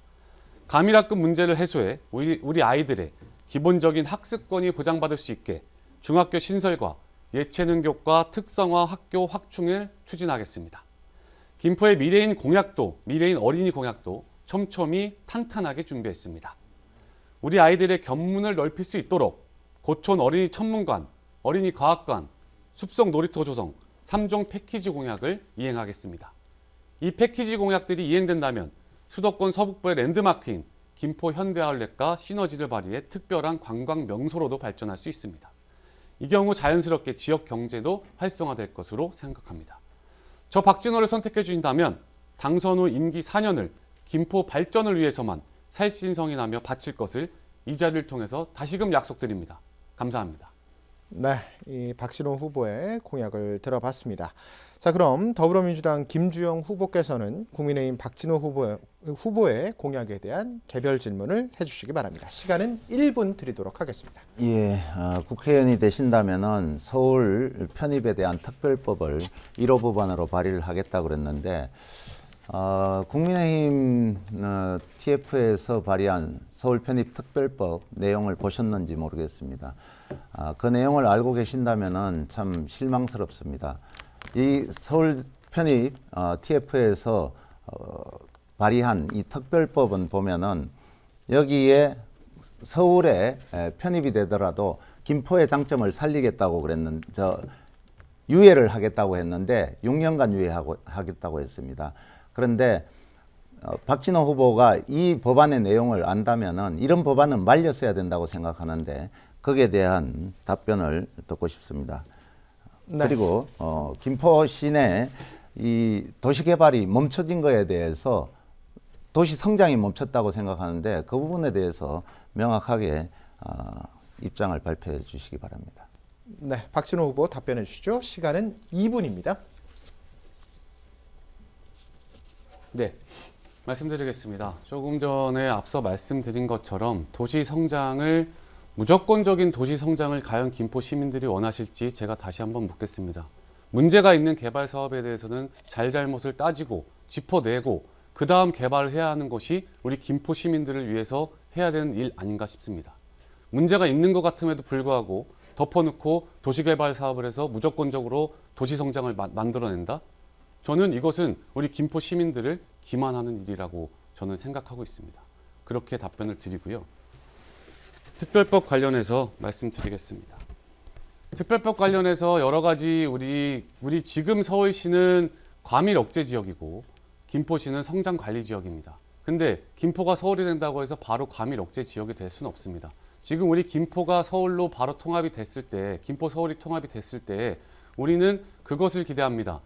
가밀학급 문제를 해소해 우리 아이들의 기본적인 학습권이 보장받을 수 있게 중학교 신설과 예체능 교과 특성화 학교 확충을 추진하겠습니다. 김포의 미래인 어린이 공약도 촘촘히 탄탄하게 준비했습니다. 우리 아이들의 견문을 넓힐 수 있도록 고촌 어린이 천문관, 어린이 과학관, 숲속 놀이터 조성 3종 패키지 공약을 이행하겠습니다. 이 패키지 공약들이 이행된다면 수도권 서북부의 랜드마크인 김포 현대아울렛과 시너지를 발휘해 특별한 관광 명소로도 발전할 수 있습니다. 이 경우 자연스럽게 지역 경제도 활성화될 것으로 생각합니다. 저 박진호를 선택해 주신다면 당선 후 임기 4년을 김포 발전을 위해서만 살신성인하며 바칠 것을 이 자리를 통해서 다시금 약속드립니다. 감사합니다. 네, 이 박진호 후보의 공약을 들어봤습니다. 자, 그럼 더불어민주당 김주영 후보께서는 국민의힘 박진호 후보의 공약에 대한 개별 질문을 해주시기 바랍니다. 시간은 1분 드리도록 하겠습니다. 예, 국회의원이 되신다면은 서울 편입에 대한 특별법을 1호 법안으로 발의를 하겠다고 그랬는데, 국민의힘 TF에서 발의한 서울 편입 특별법 내용을 보셨는지 모르겠습니다. 그 내용을 알고 계신다면은 참 실망스럽습니다. 이 서울 편입 TF에서 발의한 이 특별법은 보면은 여기에 서울에 편입이 되더라도 김포의 장점을 살리겠다고 유예를 하겠다고 했는데 6년간 유예하겠다고 했습니다. 그런데 박진호 후보가 이 법안의 내용을 안다면은 이런 법안은 말렸어야 된다고 생각하는데 거기에 대한 답변을 듣고 싶습니다. 네. 그리고 김포 시내 이 도시 개발이 멈춰진 거에 대해서 도시 성장이 멈췄다고 생각하는데 그 부분에 대해서 명확하게 입장을 발표해 주시기 바랍니다. 네, 박진호 후보 답변해 주시죠. 시간은 2분입니다. 네, 말씀드리겠습니다. 조금 전에 앞서 말씀드린 것처럼 도시 성장을 무조건적인 도시 성장을 과연 김포 시민들이 원하실지 제가 다시 한번 묻겠습니다. 문제가 있는 개발 사업에 대해서는 잘잘못을 따지고 짚어내고 그 다음 개발을 해야 하는 것이 우리 김포 시민들을 위해서 해야 되는 일 아닌가 싶습니다. 문제가 있는 것 같음에도 불구하고 덮어놓고 도시개발 사업을 해서 무조건적으로 도시 성장을 만들어낸다? 저는 이것은 우리 김포 시민들을 기만하는 일이라고 저는 생각하고 있습니다. 그렇게 답변을 드리고요. 특별법 관련해서 말씀드리겠습니다. 특별법 관련해서 여러 가지 우리 지금 서울시는 과밀 억제 지역이고 김포시는 성장 관리 지역입니다. 근데 김포가 서울이 된다고 해서 바로 과밀 억제 지역이 될 수는 없습니다. 지금 우리 김포가 서울로 바로 통합이 됐을 때, 김포 서울이 통합이 됐을 때 우리는 그것을 기대합니다.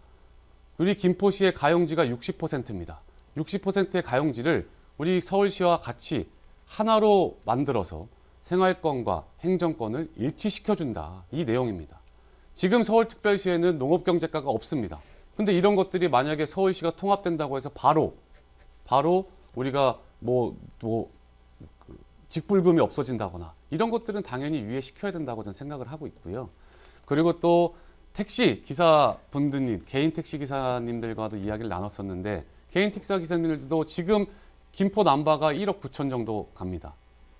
우리 김포시의 가용지가 60%입니다. 60%의 가용지를 우리 서울시와 같이 하나로 만들어서 생활권과 행정권을 일치시켜준다. 이 내용입니다. 지금 서울특별시에는 농업경제과가 없습니다. 근데 이런 것들이 만약에 서울시가 통합된다고 해서 바로 우리가 직불금이 없어진다거나 이런 것들은 당연히 유예시켜야 된다고 저는 생각을 하고 있고요. 그리고 또 택시 기사분들님, 개인 택시 기사님들과도 이야기를 나눴었는데 개인 택시 기사님들도 지금 김포 남바가 1억 9천 정도 갑니다.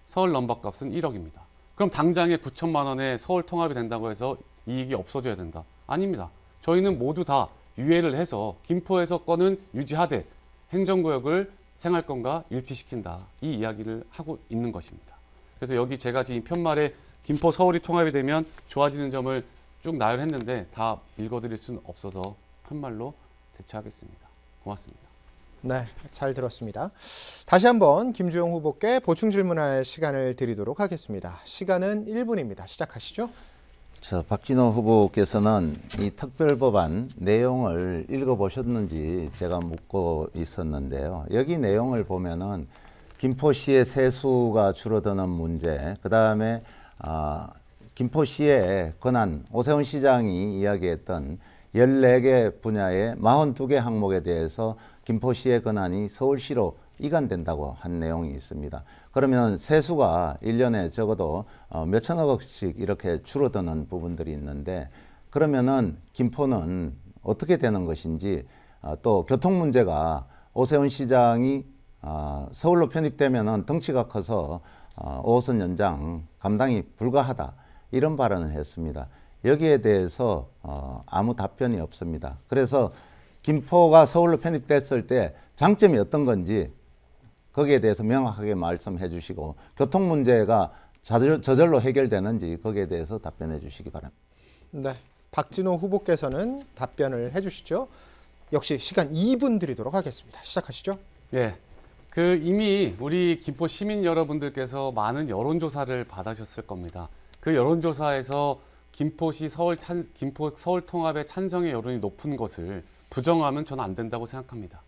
서울 넘버 값은 1억입니다. 그럼 당장에 9천만 원에 서울 통합이 된다고 해서 이익이 없어져야 된다? 아닙니다. 저희는 모두 다 유예를 해서 김포에서 거는 유지하되 행정구역을 생활권과 일치시킨다. 이 이야기를 하고 있는 것입니다. 그래서 여기 제가 지금 편말에 김포 서울이 통합이 되면 좋아지는 점을 쭉 나열했는데 다 읽어드릴 수는 없어서 편말로 대체하겠습니다. 고맙습니다. 네, 잘 들었습니다. 다시 한번 김주영 후보께 보충 질문할 시간을 드리도록 하겠습니다. 시간은 1분입니다. 시작하시죠. 박진호 후보께서는 이 특별법안 내용을 읽어보셨는지 제가 묻고 있었는데요. 여기 내용을 보면은 김포시의 세수가 줄어드는 문제, 그 다음에 김포시의 권한, 오세훈 시장이 이야기했던 14개 분야의 42개 항목에 대해서 김포시의 권한이 서울시로 이관된다고 한 내용이 있습니다. 그러면 세수가 1년에 적어도 몇천억씩 이렇게 줄어드는 부분들이 있는데 그러면은 김포는 어떻게 되는 것인지 또 교통 문제가 오세훈 시장이 서울로 편입되면은 덩치가 커서 5호선 연장 감당이 불가하다 이런 발언을 했습니다. 여기에 대해서 아무 답변이 없습니다. 그래서 김포가 서울로 편입됐을 때 장점이 어떤 건지 거기에 대해서 명확하게 말씀해 주시고 교통 문제가 저절로 해결되는지 거기에 대해서 답변해 주시기 바랍니다. 네, 박진호 후보께서는 답변을 해주시죠. 역시 시간 2분 드리도록 하겠습니다. 시작하시죠. 네, 이미 우리 김포 시민 여러분들께서 많은 여론조사를 받으셨을 겁니다. 그 여론조사에서 김포시 김포 서울 통합의 찬성의 여론이 높은 것을 부정하면 저는 안 된다고 생각합니다.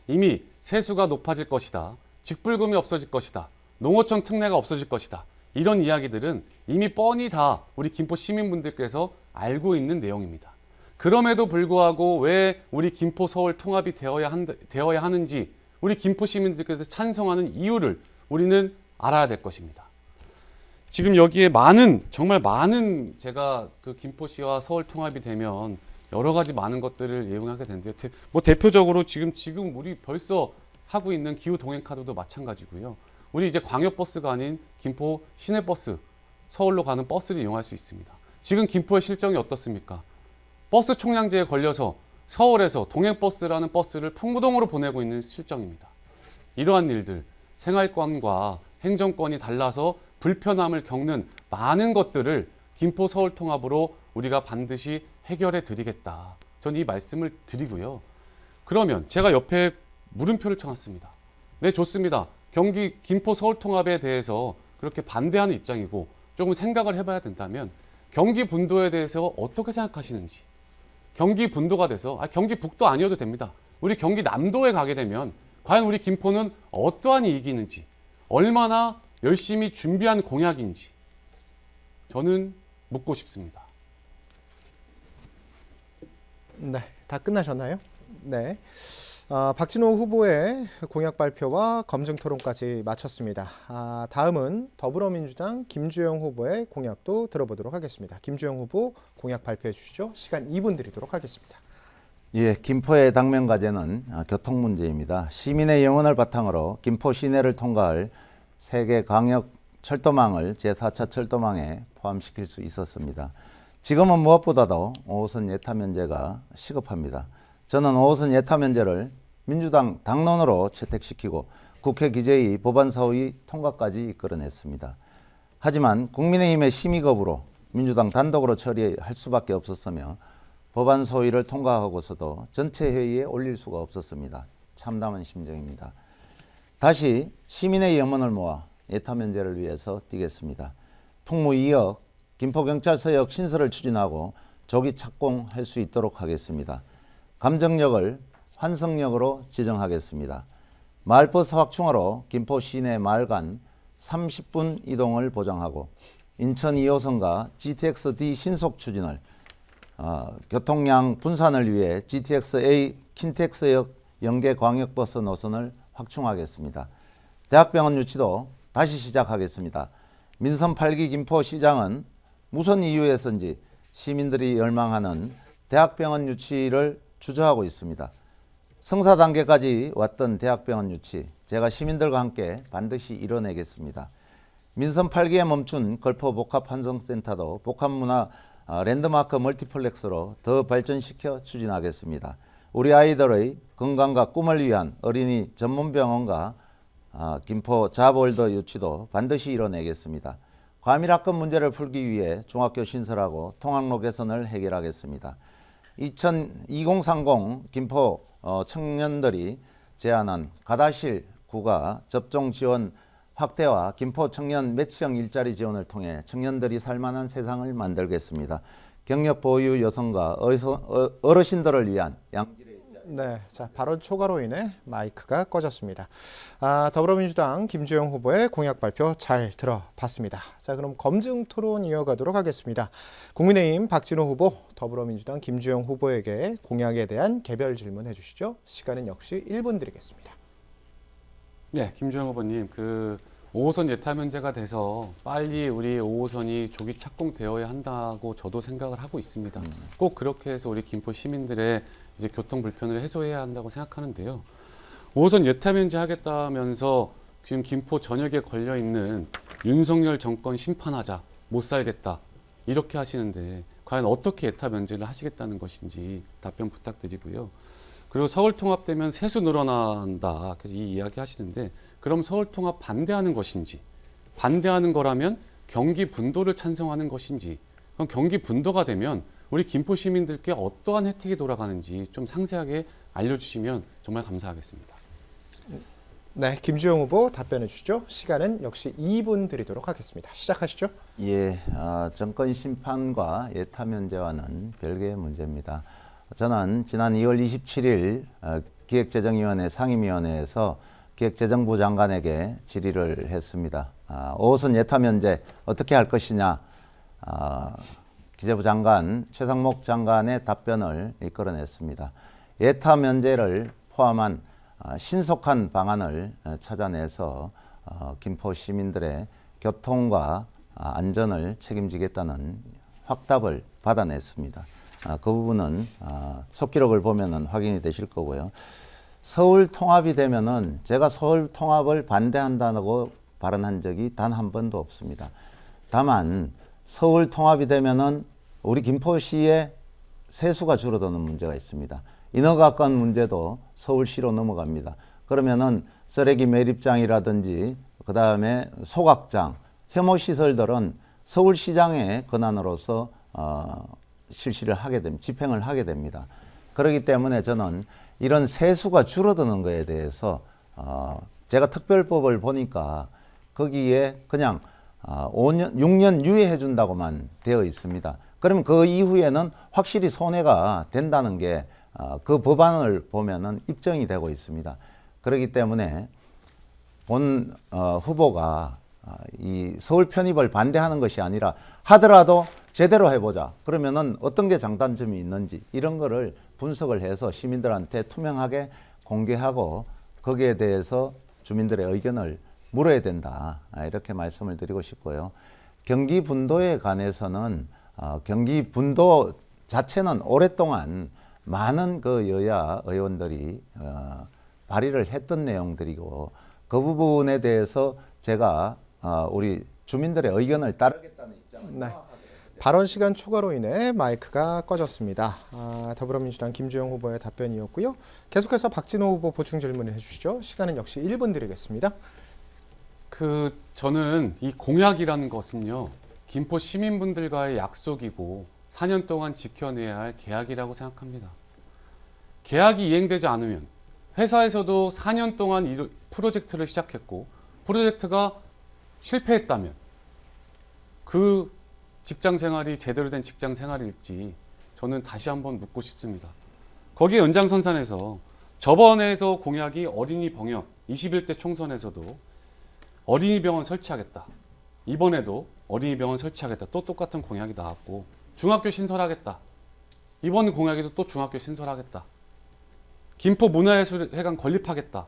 이미 세수가 높아질 것이다. 직불금이 없어질 것이다. 농어촌 특례가 없어질 것이다. 이런 이야기들은 이미 뻔히 다 우리 김포 시민분들께서 알고 있는 내용입니다. 그럼에도 불구하고 왜 우리 김포 서울 통합이 되어야 하는지 우리 김포 시민들께서 찬성하는 이유를 우리는 알아야 될 것입니다. 지금 여기에 정말 많은 제가 김포시와 서울 통합이 되면 여러 가지 많은 것들을 이용하게 되는데요. 대표적으로 지금 우리 벌써 하고 있는 기후 동행 카드도 마찬가지고요. 우리 이제 광역버스가 아닌 김포 시내버스, 서울로 가는 버스를 이용할 수 있습니다. 지금 김포의 실정이 어떻습니까? 버스 총량제에 걸려서 서울에서 동행버스라는 버스를 풍무동으로 보내고 있는 실정입니다. 이러한 일들, 생활권과 행정권이 달라서 불편함을 겪는 많은 것들을 김포 서울 통합으로 우리가 반드시 해결해 드리겠다. 전 이 말씀을 드리고요. 그러면 제가 옆에 물음표를 쳐놨습니다. 네, 좋습니다. 김포 서울 통합에 대해서 그렇게 반대하는 입장이고 조금 생각을 해봐야 된다면 경기 분도에 대해서 어떻게 생각하시는지, 경기 분도가 돼서 경기 북도 아니어도 됩니다. 우리 경기 남도에 가게 되면 과연 우리 김포는 어떠한 이익이 있는지, 얼마나 열심히 준비한 공약인지 저는 묻고 싶습니다. 네, 다 끝나셨나요? 네. 박진호 후보의 공약 발표와 검증 토론까지 마쳤습니다. 다음은 더불어민주당 김주영 후보의 공약도 들어보도록 하겠습니다. 김주영 후보 공약 발표해 주시죠. 시간 2분 드리도록 하겠습니다. 예, 김포의 당면 과제는 교통 문제입니다. 시민의 영혼을 바탕으로 김포 시내를 통과할 세계 광역 철도망을 제4차 철도망에 포함시킬 수 있었습니다. 지금은 무엇보다도 5호선 예타 면제가 시급합니다. 저는 5호선 예타 면제를 민주당 당론으로 채택시키고 국회 기재위 법안 소위 통과까지 이끌어냈습니다. 하지만 국민의힘의 심의 거부로 민주당 단독으로 처리할 수밖에 없었으며 법안 소위를 통과하고서도 전체 회의에 올릴 수가 없었습니다. 참담한 심정입니다. 다시 시민의 염원을 모아 예타 면제를 위해서 뛰겠습니다. 풍무 2억 김포경찰서역 신설을 추진하고 조기 착공할 수 있도록 하겠습니다. 감정역을 환성역으로 지정하겠습니다. 마을버스 확충으로 김포 시내 마을 간 30분 이동을 보장하고 인천 2호선과 GTX-D 신속 추진을 교통량 분산을 위해 GTX-A 킨텍스역 연계 광역버스 노선을 확충하겠습니다. 대학병원 유치도 다시 시작하겠습니다. 민선 8기 김포시장은 무슨 이유에서인지 시민들이 열망하는 대학병원 유치를 주저하고 있습니다. 성사 단계까지 왔던 대학병원 유치, 제가 시민들과 함께 반드시 이뤄내겠습니다. 민선 8기에 멈춘 걸포 복합환성센터도 복합문화 랜드마크 멀티플렉스로 더 발전시켜 추진하겠습니다. 우리 아이들의 건강과 꿈을 위한 어린이 전문병원과 김포 자보월더 유치도 반드시 이뤄내겠습니다. 과밀학급 문제를 풀기 위해 중학교 신설하고 통학로 개선을 해결하겠습니다. 2030 김포 청년들이 제안한 가다실 구가 접종 지원 확대와 김포 청년 매치형 일자리 지원을 통해 청년들이 살만한 세상을 만들겠습니다. 경력 보유 여성과 어르신들을 위한 양질의 일자리. 네, 자 발언 초과로 인해 마이크가 꺼졌습니다. 더불어민주당 김주영 후보의 공약 발표 잘 들어봤습니다. 자, 그럼 검증 토론 이어가도록 하겠습니다. 국민의힘 박진호 후보, 더불어민주당 김주영 후보에게 공약에 대한 개별 질문해 주시죠. 시간은 역시 1분 드리겠습니다. 네, 김주영 후보님, 5호선 예타 면제가 돼서 빨리 우리 5호선이 조기 착공되어야 한다고 저도 생각을 하고 있습니다. 꼭 그렇게 해서 우리 김포 시민들의 이제 교통 불편을 해소해야 한다고 생각하는데요. 5호선 예타 면제 하겠다면서 지금 김포 전역에 걸려 있는 윤석열 정권 심판하자, 못 살겠다 이렇게 하시는데 과연 어떻게 예타 면제를 하시겠다는 것인지 답변 부탁드리고요. 그리고 서울 통합되면 세수 늘어난다. 그래서 이 이야기 하시는데 그럼 서울 통합 반대하는 것인지, 반대하는 거라면 경기 분도를 찬성하는 것인지, 그럼 경기 분도가 되면 우리 김포 시민들께 어떠한 혜택이 돌아가는지 좀 상세하게 알려주시면 정말 감사하겠습니다. 네, 김주영 후보 답변해 주시죠. 시간은 역시 2분 드리도록 하겠습니다. 시작하시죠. 예, 정권 심판과 예타 면제와는 별개의 문제입니다. 저는 지난 2월 27일 기획재정위원회 상임위원회에서 기획재정부 장관에게 질의를 했습니다. 5호선 예타 면제 어떻게 할 것이냐, 기재부 장관 최상목 장관의 답변을 이끌어냈습니다. 예타 면제를 포함한 신속한 방안을 찾아내서 김포 시민들의 교통과 안전을 책임지겠다는 확답을 받아냈습니다. 그 부분은 속기록을 보면은 확인이 되실 거고요. 서울 통합이 되면은 제가 서울 통합을 반대한다고 발언한 적이 단 한 번도 없습니다. 다만 서울 통합이 되면은 우리 김포시의 세수가 줄어드는 문제가 있습니다. 인허가권 문제도 서울시로 넘어갑니다. 그러면은 쓰레기 매립장이라든지 그 다음에 소각장, 혐오시설들은 서울시장의 권한으로서 실시를 하게 됩니다. 집행을 하게 됩니다. 그렇기 때문에 저는 이런 세수가 줄어드는 것에 대해서 제가 특별법을 보니까 거기에 그냥 5년, 6년 유예해 준다고만 되어 있습니다. 그러면 그 이후에는 확실히 손해가 된다는 게 그 법안을 보면은 입증이 되고 있습니다. 그렇기 때문에 본 후보가 이 서울 편입을 반대하는 것이 아니라 하더라도 제대로 해보자. 그러면은 어떤 게 장단점이 있는지 이런 거를 분석을 해서 시민들한테 투명하게 공개하고 거기에 대해서 주민들의 의견을 물어야 된다. 이렇게 말씀을 드리고 싶고요. 경기 분도에 관해서는 경기 분도 자체는 오랫동안 많은 그 여야 의원들이 발의를 했던 내용들이고 그 부분에 대해서 제가 우리 주민들의 의견을 따르겠다는 입장을 네. 발언 시간 초과로 인해 마이크가 꺼졌습니다. 더불어민주당 김주영 후보의 답변이었고요. 계속해서 박진호 후보 보충 질문을 해주시죠. 시간은 역시 1분 드리겠습니다. 저는 이 공약이라는 것은요, 김포 시민분들과의 약속이고 4년 동안 지켜내야 할 계약이라고 생각합니다. 계약이 이행되지 않으면 회사에서도 4년 동안 이 프로젝트를 시작했고 프로젝트가 실패했다면 그 직장 생활이 제대로 된 직장 생활일지 저는 다시 한번 묻고 싶습니다. 거기에 연장선상에서 저번에서 공약이 어린이 병역 21대 총선에서도 어린이 병원 설치하겠다. 이번에도 어린이 병원 설치하겠다. 또 똑같은 공약이 나왔고 중학교 신설하겠다. 이번 공약에도 또 중학교 신설하겠다. 김포 문화예술회관 건립하겠다.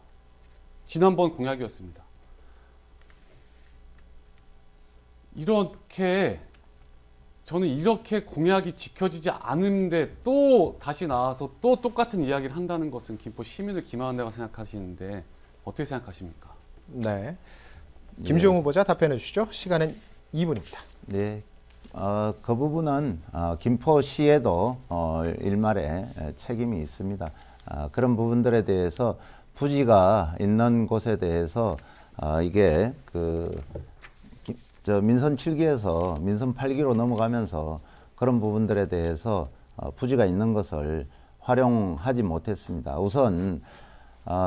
지난번 공약이었습니다. 저는 이렇게 공약이 지켜지지 않은데 또 다시 나와서 또 똑같은 이야기를 한다는 것은 김포 시민을 기만한다고 생각하시는데 어떻게 생각하십니까? 네. 김주영 후보자 답변해 주시죠. 시간은 2분입니다. 네. 그 부분은 김포시에도 일말의 책임이 있습니다. 그런 부분들에 대해서 부지가 있는 곳에 대해서 이게 민선 7기에서 민선 8기로 넘어가면서 그런 부분들에 대해서 부지가 있는 것을 활용하지 못했습니다. 우선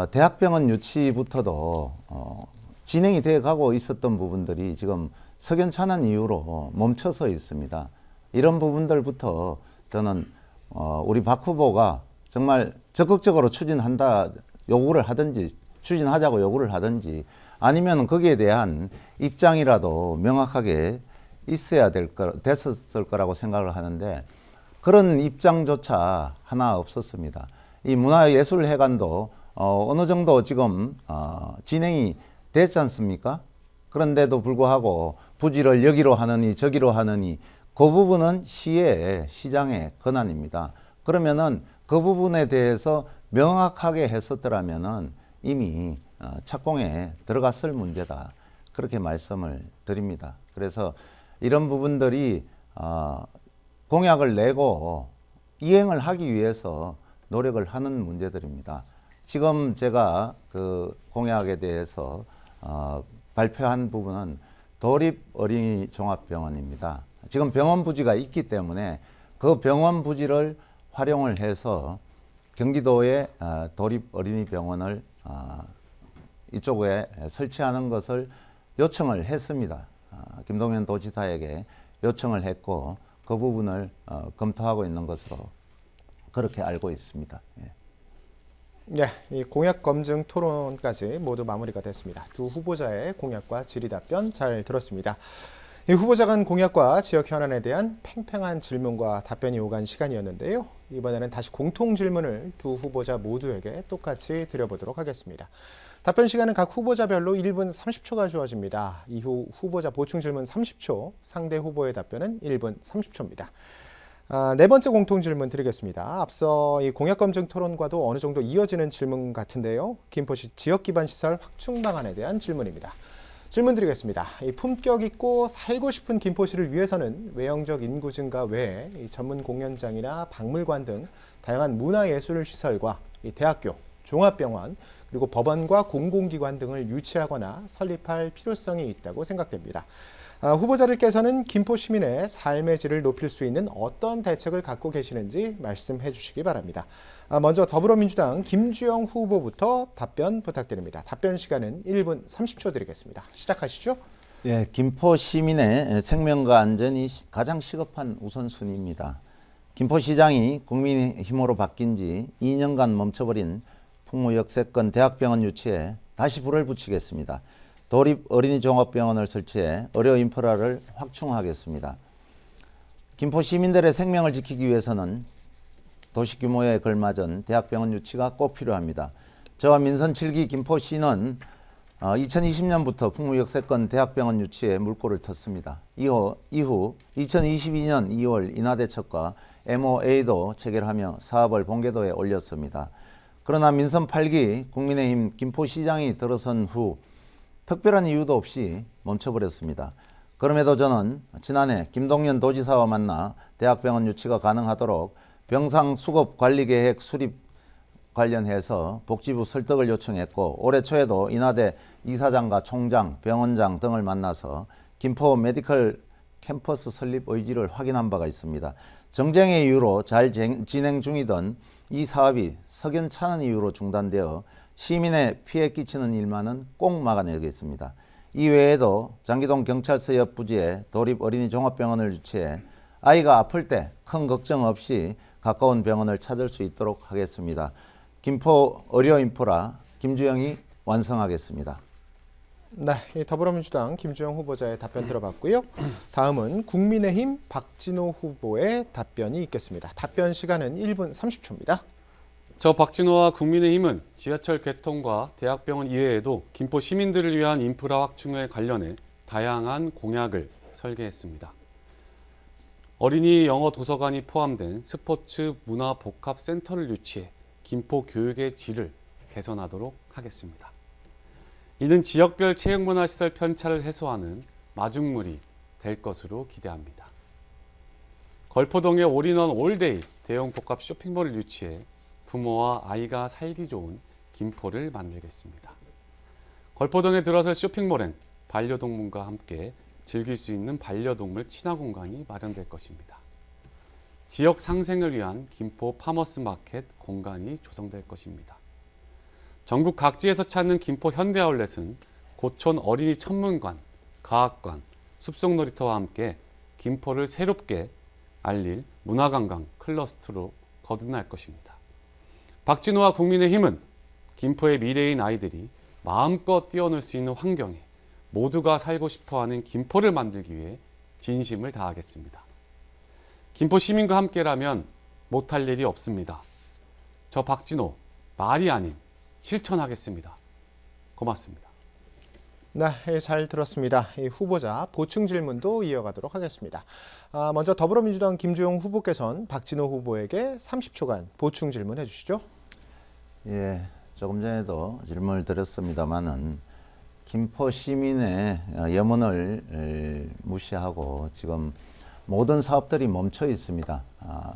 대학병원 유치부터도 진행이 돼 가고 있었던 부분들이 지금 석연찮은 이유로 멈춰서 있습니다. 이런 부분들부터 저는 우리 박 후보가 정말 적극적으로 요구를 하든지 추진하자고 요구를 하든지 아니면 거기에 대한 입장이라도 명확하게 됐었을 거라고 생각을 하는데 그런 입장조차 하나 없었습니다. 이 문화예술회관도 어느 정도 지금 진행이 됐지 않습니까? 그런데도 불구하고 부지를 여기로 하느니 저기로 하느니 그 부분은 시장의 권한입니다. 그러면은 그 부분에 대해서 명확하게 했었더라면은 이미 착공에 들어갔을 문제다. 그렇게 말씀을 드립니다. 그래서 이런 부분들이 공약을 내고 이행을 하기 위해서 노력을 하는 문제들입니다. 지금 제가 그 공약에 대해서 발표한 부분은 도립 어린이 종합병원입니다. 지금 병원 부지가 있기 때문에 그 병원 부지를 활용을 해서 경기도에 도립 어린이 병원을 이쪽에 설치하는 것을 요청을 했습니다. 김동연 도지사에게 요청을 했고 그 부분을 검토하고 있는 것으로 그렇게 알고 있습니다. 예. 네, 이 공약 검증 토론까지 모두 마무리가 됐습니다. 두 후보자의 공약과 질의 답변 잘 들었습니다. 이 후보자 간 공약과 지역 현안에 대한 팽팽한 질문과 답변이 오간 시간이었는데요. 이번에는 다시 공통 질문을 두 후보자 모두에게 똑같이 드려보도록 하겠습니다. 답변 시간은 각 후보자별로 1분 30초가 주어집니다. 이후 후보자 보충 질문 30초, 상대 후보의 답변은 1분 30초입니다. 네 번째 공통 질문 드리겠습니다. 앞서 이 공약 검증 토론과도 어느 정도 이어지는 질문 같은데요. 김포시 지역 기반 시설 확충 방안에 대한 질문입니다. 질문 드리겠습니다. 이 품격 있고 살고 싶은 김포시를 위해서는 외형적 인구 증가 외에 이 전문 공연장이나 박물관 등 다양한 문화예술 시설과 이 대학교, 종합병원, 그리고 법원과 공공기관 등을 유치하거나 설립할 필요성이 있다고 생각됩니다. 후보자들께서는 김포 시민의 삶의 질을 높일 수 있는 어떤 대책을 갖고 계시는지 말씀해 주시기 바랍니다. 먼저 더불어민주당 김주영 후보부터 답변 부탁드립니다. 답변 시간은 1분 30초 드리겠습니다. 시작하시죠. 예, 김포 시민의 생명과 안전이 가장 시급한 우선순위입니다. 김포시장이 국민힘으로 바뀐 지 2년간 멈춰버린 풍무역세권 대학병원 유치에 다시 불을 붙이겠습니다. 도립 어린이 종합병원을 설치해 의료 인프라를 확충하겠습니다. 김포 시민들의 생명을 지키기 위해서는 도시 규모에 걸맞은 대학병원 유치가 꼭 필요합니다. 저와 민선 7기 김포시는 2020년부터 풍무역세권 대학병원 유치에 물꼬를 텄습니다. 이후 2022년 2월 인하대책과 MOA도 체결하며 사업을 본궤도에 올렸습니다. 그러나 민선 8기 국민의힘 김포시장이 들어선 후 특별한 이유도 없이 멈춰버렸습니다. 그럼에도 저는 지난해 김동연 도지사와 만나 대학병원 유치가 가능하도록 병상 수급 관리 계획 수립 관련해서 복지부 설득을 요청했고 올해 초에도 인하대 이사장과 총장, 병원장 등을 만나서 김포 메디컬 캠퍼스 설립 의지를 확인한 바가 있습니다. 정쟁의 이유로 잘 진행 중이던 이 사업이 석연찮은 이유로 중단되어 시민에 피해 끼치는 일만은 꼭 막아내겠습니다. 이 외에도 장기동 경찰서 옆 부지에 도립 어린이 종합병원을 유치해 아이가 아플 때 큰 걱정 없이 가까운 병원을 찾을 수 있도록 하겠습니다. 김포 의료인프라 김주영이 완성하겠습니다. 네, 이 더불어민주당 김주영 후보자의 답변 들어봤고요. 다음은 국민의힘 박진호 후보의 답변이 있겠습니다. 답변 시간은 1분 30초입니다. 저 박진호와 국민의힘은 지하철 개통과 대학병원 이외에도 김포 시민들을 위한 인프라 확충에 관련해 다양한 공약을 설계했습니다. 어린이 영어 도서관이 포함된 스포츠 문화 복합 센터를 유치해 김포 교육의 질을 개선하도록 하겠습니다. 이는 지역별 체육문화시설 편차를 해소하는 마중물이 될 것으로 기대합니다. 걸포동에 올인원 올데이 대형 복합 쇼핑몰을 유치해 부모와 아이가 살기 좋은 김포를 만들겠습니다. 걸포동에 들어설 쇼핑몰엔 반려동물과 함께 즐길 수 있는 반려동물 친화 공간이 마련될 것입니다. 지역 상생을 위한 김포 파머스 마켓 공간이 조성될 것입니다. 전국 각지에서 찾는 김포 현대아울렛은 고촌 어린이 천문관, 과학관, 숲속놀이터와 함께 김포를 새롭게 알릴 문화관광 클러스터로 거듭날 것입니다. 박진호와 국민의힘은 김포의 미래인 아이들이 마음껏 뛰어놀 수 있는 환경에 모두가 살고 싶어하는 김포를 만들기 위해 진심을 다하겠습니다. 김포 시민과 함께라면 못할 일이 없습니다. 저 박진호 말이 아닌 실천하겠습니다. 고맙습니다. 네, 잘 들었습니다. 이 후보자 보충 질문도 이어가도록 하겠습니다. 먼저 더불어민주당 김주영 후보께서는 박진호 후보에게 30초간 보충 질문해 주시죠. 예, 조금 전에도 질문을 드렸습니다만은 김포 시민의 염원을 무시하고 지금 모든 사업들이 멈춰 있습니다.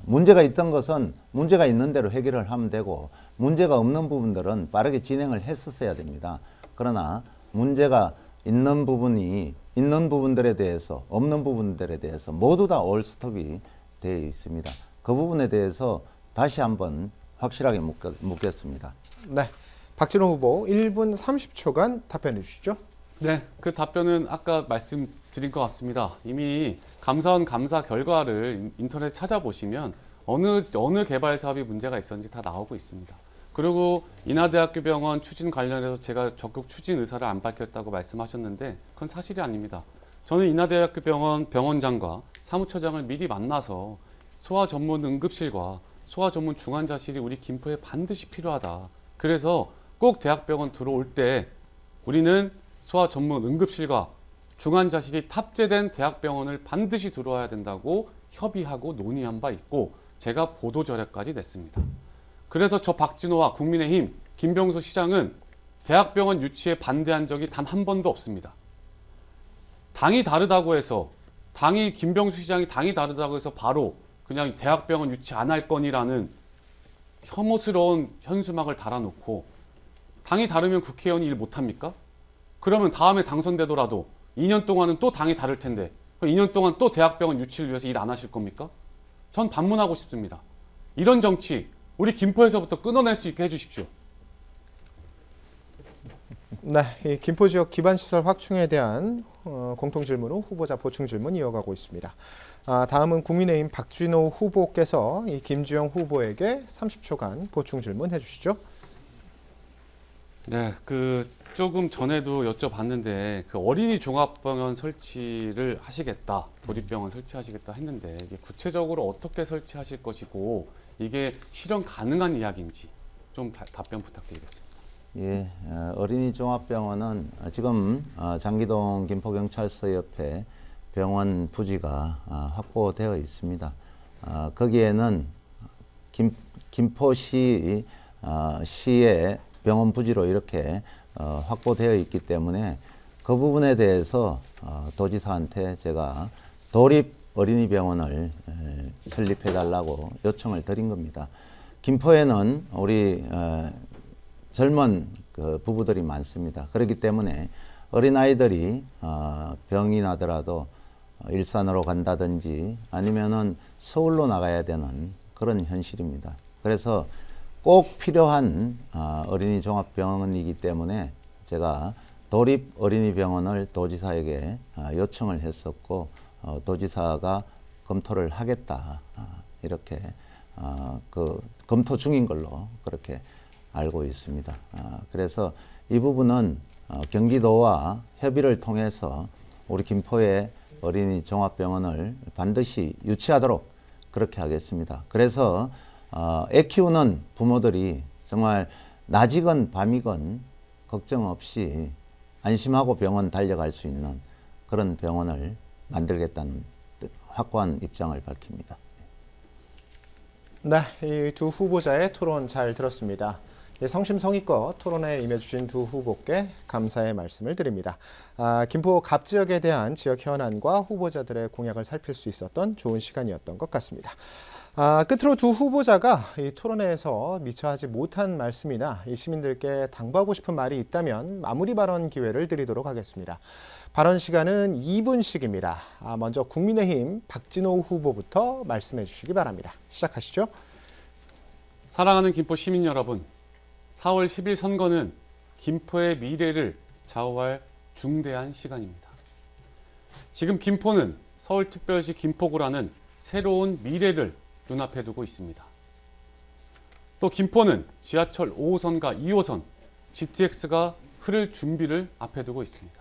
문제가 있던 것은 문제가 있는 대로 해결을 하면 되고 문제가 없는 부분들은 빠르게 진행을 했었어야 됩니다. 그러나 문제가 있는 부분이 있는 부분들에 대해서 없는 부분들에 대해서 모두 다 올스톱이 되어 있습니다. 그 부분에 대해서 다시 한번 확실하게 묻겠습니다. 네, 박진호 후보 1분 30초간 답변해 주시죠. 네, 그 답변은 아까 말씀드린 것 같습니다. 이미 감사원 감사 결과를 인터넷에 찾아보시면 어느 개발 사업이 문제가 있었는지 다 나오고 있습니다. 그리고 인하대학교 병원 추진 관련해서 제가 적극 추진 의사를 안 밝혔다고 말씀하셨는데 그건 사실이 아닙니다. 저는 인하대학교 병원 병원장과 사무처장을 미리 만나서 소아 전문 응급실과 소아 전문 중환자실이 우리 김포에 반드시 필요하다. 그래서 꼭 대학병원 들어올 때 우리는 소아 전문 응급실과 중환자실이 탑재된 대학병원을 반드시 들어와야 된다고 협의하고 논의한 바 있고 제가 보도자료까지 냈습니다. 그래서 저 박진호와 국민의힘 김병수 시장은 대학병원 유치에 반대한 적이 단 한 번도 없습니다. 당이 다르다고 해서 김병수 시장이 당이 다르다고 해서 바로 그냥 대학병원 유치 안 할 거니라는 혐오스러운 현수막을 달아놓고 당이 다르면 국회의원이 일 못합니까? 그러면 다음에 당선되더라도 2년 동안은 또 당이 다를 텐데 2년 동안 또 대학병원 유치를 위해서 일 안 하실 겁니까? 전 반문하고 싶습니다. 이런 정치 우리 김포에서부터 끊어낼 수 있게 해주십시오. 네, 이 김포 지역 기반 시설 확충에 대한 공통 질문으로 후보자 보충 질문 이어가고 있습니다. 다음은 국민의힘 박진호 후보께서 이 김주영 후보에게 30초간 보충 질문 해주시죠. 네, 조금 전에도 여쭤봤는데 어린이 종합병원 설치를 하시겠다, 도립병원 설치하시겠다 했는데 이게 구체적으로 어떻게 설치하실 것이고 이게 실현 가능한 이야기인지 좀 답변 부탁드리겠습니다. 예, 어린이 종합병원은 지금 장기동 김포경찰서 옆에 병원 부지가 확보되어 있습니다. 거기에는 김포시 시의 병원 부지로 이렇게 확보되어 있기 때문에 그 부분에 대해서 도지사한테 제가 도립 어린이병원을 설립해 달라고 요청을 드린 겁니다. 김포에는 우리 젊은 부부들이 많습니다. 그렇기 때문에 어린아이들이 병이 나더라도 일산으로 간다든지 아니면은 서울로 나가야 되는 그런 현실입니다. 그래서 꼭 필요한 어린이 종합병원이기 때문에 제가 도립 어린이병원을 도지사에게 요청을 했었고 도지사가 검토를 하겠다 이렇게 검토 중인 걸로 그렇게 알고 있습니다. 그래서 이 부분은 경기도와 협의를 통해서 우리 김포의 어린이 종합병원을 반드시 유치하도록 그렇게 하겠습니다. 그래서 애 키우는 부모들이 정말 낮이건 밤이건 걱정 없이 안심하고 병원 달려갈 수 있는 그런 병원을 만들겠다는 확고한 입장을 밝힙니다. 네, 이 두 후보자의 토론 잘 들었습니다. 성심성의껏 토론에 임해주신 두 후보께 감사의 말씀을 드립니다. 김포 갑 지역에 대한 지역 현안과 후보자들의 공약을 살필 수 있었던 좋은 시간이었던 것 같습니다. 끝으로 두 후보자가 이 토론회에서 미처 하지 못한 말씀이나 이 시민들께 당부하고 싶은 말이 있다면 마무리 발언 기회를 드리도록 하겠습니다. 발언 시간은 2분씩입니다. 먼저 국민의힘 박진호 후보부터 말씀해 주시기 바랍니다. 시작하시죠. 사랑하는 김포 시민 여러분, 4월 10일 선거는 김포의 미래를 좌우할 중대한 시간입니다. 지금 김포는 서울특별시 김포구라는 새로운 미래를 눈앞에 두고 있습니다. 또 김포는 지하철 5호선과 2호선, GTX가 흐를 준비를 앞에 두고 있습니다.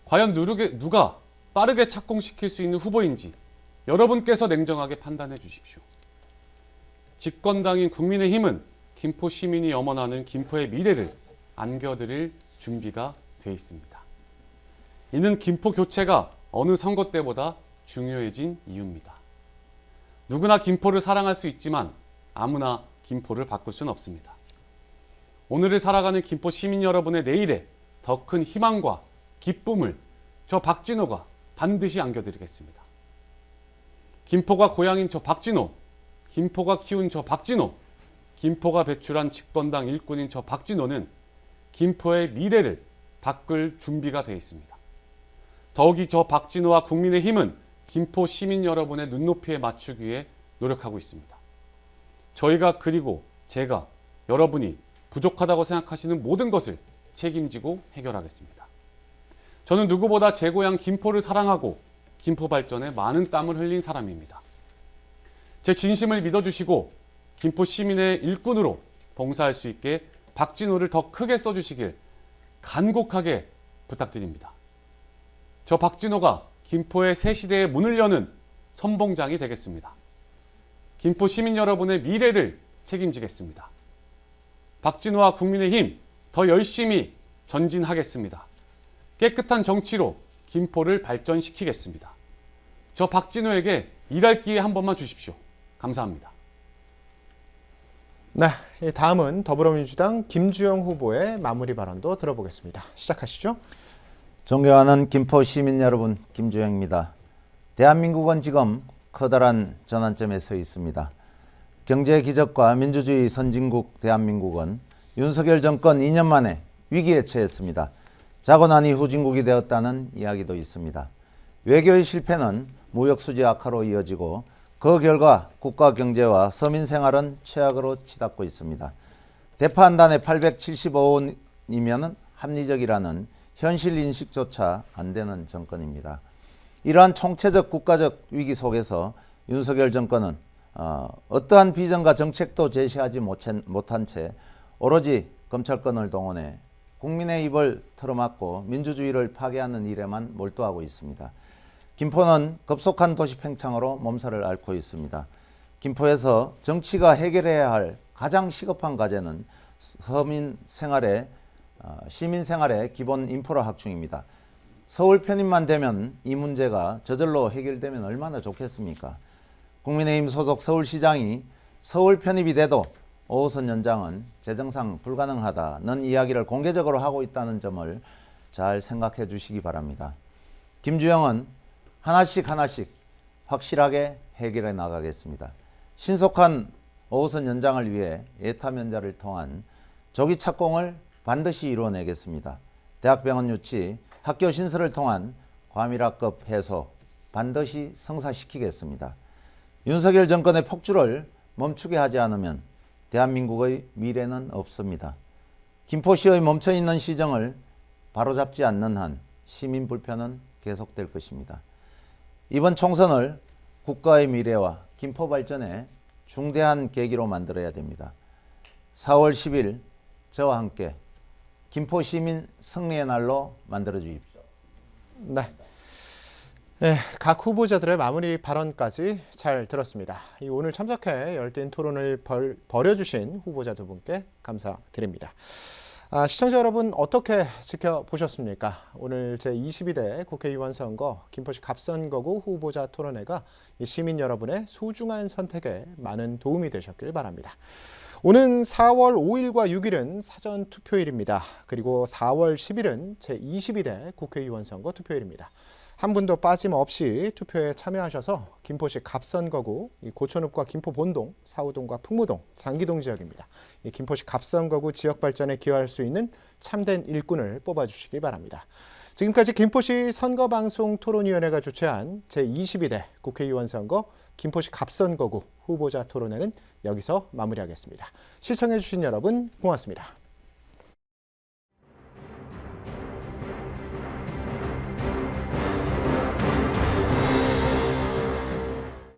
과연 누가 빠르게 착공시킬 수 있는 후보인지 여러분께서 냉정하게 판단해 주십시오. 집권당인 국민의힘은 김포 시민이 염원하는 김포의 미래를 안겨드릴 준비가 되어 있습니다. 이는 김포 교체가 어느 선거 때보다 중요해진 이유입니다. 누구나 김포를 사랑할 수 있지만 아무나 김포를 바꿀 수는 없습니다. 오늘을 살아가는 김포 시민 여러분의 내일에 더 큰 희망과 기쁨을 저 박진호가 반드시 안겨드리겠습니다. 김포가 고향인 저 박진호, 김포가 키운 저 박진호, 김포가 배출한 집권당 일꾼인 저 박진호는 김포의 미래를 바꿀 준비가 되어 있습니다. 더욱이 저 박진호와 국민의힘은 김포 시민 여러분의 눈높이에 맞추기 위해 노력하고 있습니다. 저희가 그리고 제가 여러분이 부족하다고 생각하시는 모든 것을 책임지고 해결하겠습니다. 저는 누구보다 제 고향 김포를 사랑하고 김포 발전에 많은 땀을 흘린 사람입니다. 제 진심을 믿어주시고 김포 시민의 일꾼으로 봉사할 수 있게 박진호를 더 크게 써주시길 간곡하게 부탁드립니다. 저 박진호가 김포의 새 시대의 문을 여는 선봉장이 되겠습니다. 김포 시민 여러분의 미래를 책임지겠습니다. 박진호와 국민의힘 더 열심히 전진하겠습니다. 깨끗한 정치로 김포를 발전시키겠습니다. 저 박진호에게 일할 기회 한 번만 주십시오. 감사합니다. 네, 다음은 더불어민주당 김주영 후보의 마무리 발언도 들어보겠습니다. 시작하시죠. 존경하는 김포 시민 여러분, 김주영입니다. 대한민국은 지금 커다란 전환점에 서 있습니다. 경제 기적과 민주주의 선진국 대한민국은 윤석열 정권 2년 만에 위기에 처했습니다. 자고 난 이후 후진국이 되었다는 이야기도 있습니다. 외교의 실패는 무역 수지 악화로 이어지고 그 결과 국가 경제와 서민 생활은 최악으로 치닫고 있습니다. 대파 한 단에 875원이면 합리적이라는 현실 인식조차 안 되는 정권입니다. 이러한 총체적 국가적 위기 속에서 윤석열 정권은 어떠한 비전과 정책도 제시하지 못한 채 오로지 검찰권을 동원해 국민의 입을 털어막고 민주주의를 파괴하는 일에만 몰두하고 있습니다. 김포는 급속한 도시 팽창으로 몸살을 앓고 있습니다. 김포에서 정치가 해결해야 할 가장 시급한 과제는 시민 생활의 기본 인프라 확충입니다. 서울 편입만 되면 이 문제가 저절로 해결되면 얼마나 좋겠습니까? 국민의힘 소속 서울시장이 서울 편입이 돼도 5호선 연장은 재정상 불가능하다는 이야기를 공개적으로 하고 있다는 점을 잘 생각해 주시기 바랍니다. 김주영은 하나씩 확실하게 해결해 나가겠습니다. 신속한 5호선 연장을 위해 예타면자를 통한 조기 착공을 반드시 이루어내겠습니다. 대학병원 유치, 학교 신설을 통한 과밀학급 해소 반드시 성사시키겠습니다. 윤석열 정권의 폭주를 멈추게 하지 않으면 대한민국의 미래는 없습니다. 김포시의 멈춰있는 시정을 바로잡지 않는 한 시민 불편은 계속될 것입니다. 이번 총선을 국가의 미래와 김포 발전에 중대한 계기로 만들어야 됩니다. 4월 10일 저와 함께 김포 시민 승리의 날로 만들어 주십시오. 네. 네, 각 후보자들의 마무리 발언까지 잘 들었습니다. 오늘 참석해 열띤 토론을 벌여주신 후보자 두 분께 감사드립니다. 시청자 여러분 어떻게 지켜보셨습니까? 오늘 제22대 국회의원 선거 김포시 갑선거구 후보자 토론회가 시민 여러분의 소중한 선택에 많은 도움이 되셨길 바랍니다. 오는 4월 5일과 6일은 사전 투표일입니다. 그리고 4월 10일은 제22대 국회의원 선거 투표일입니다. 한 분도 빠짐없이 투표에 참여하셔서 김포시 갑선거구 고촌읍과 김포본동, 사우동과 풍무동, 장기동 지역입니다. 김포시 갑선거구 지역 발전에 기여할 수 있는 참된 일꾼을 뽑아주시기 바랍니다. 지금까지 김포시 선거방송토론위원회가 주최한 제22대 국회의원 선거 김포시 갑선거구 후보자 토론회는 여기서 마무리하겠습니다. 시청해주신 여러분 고맙습니다.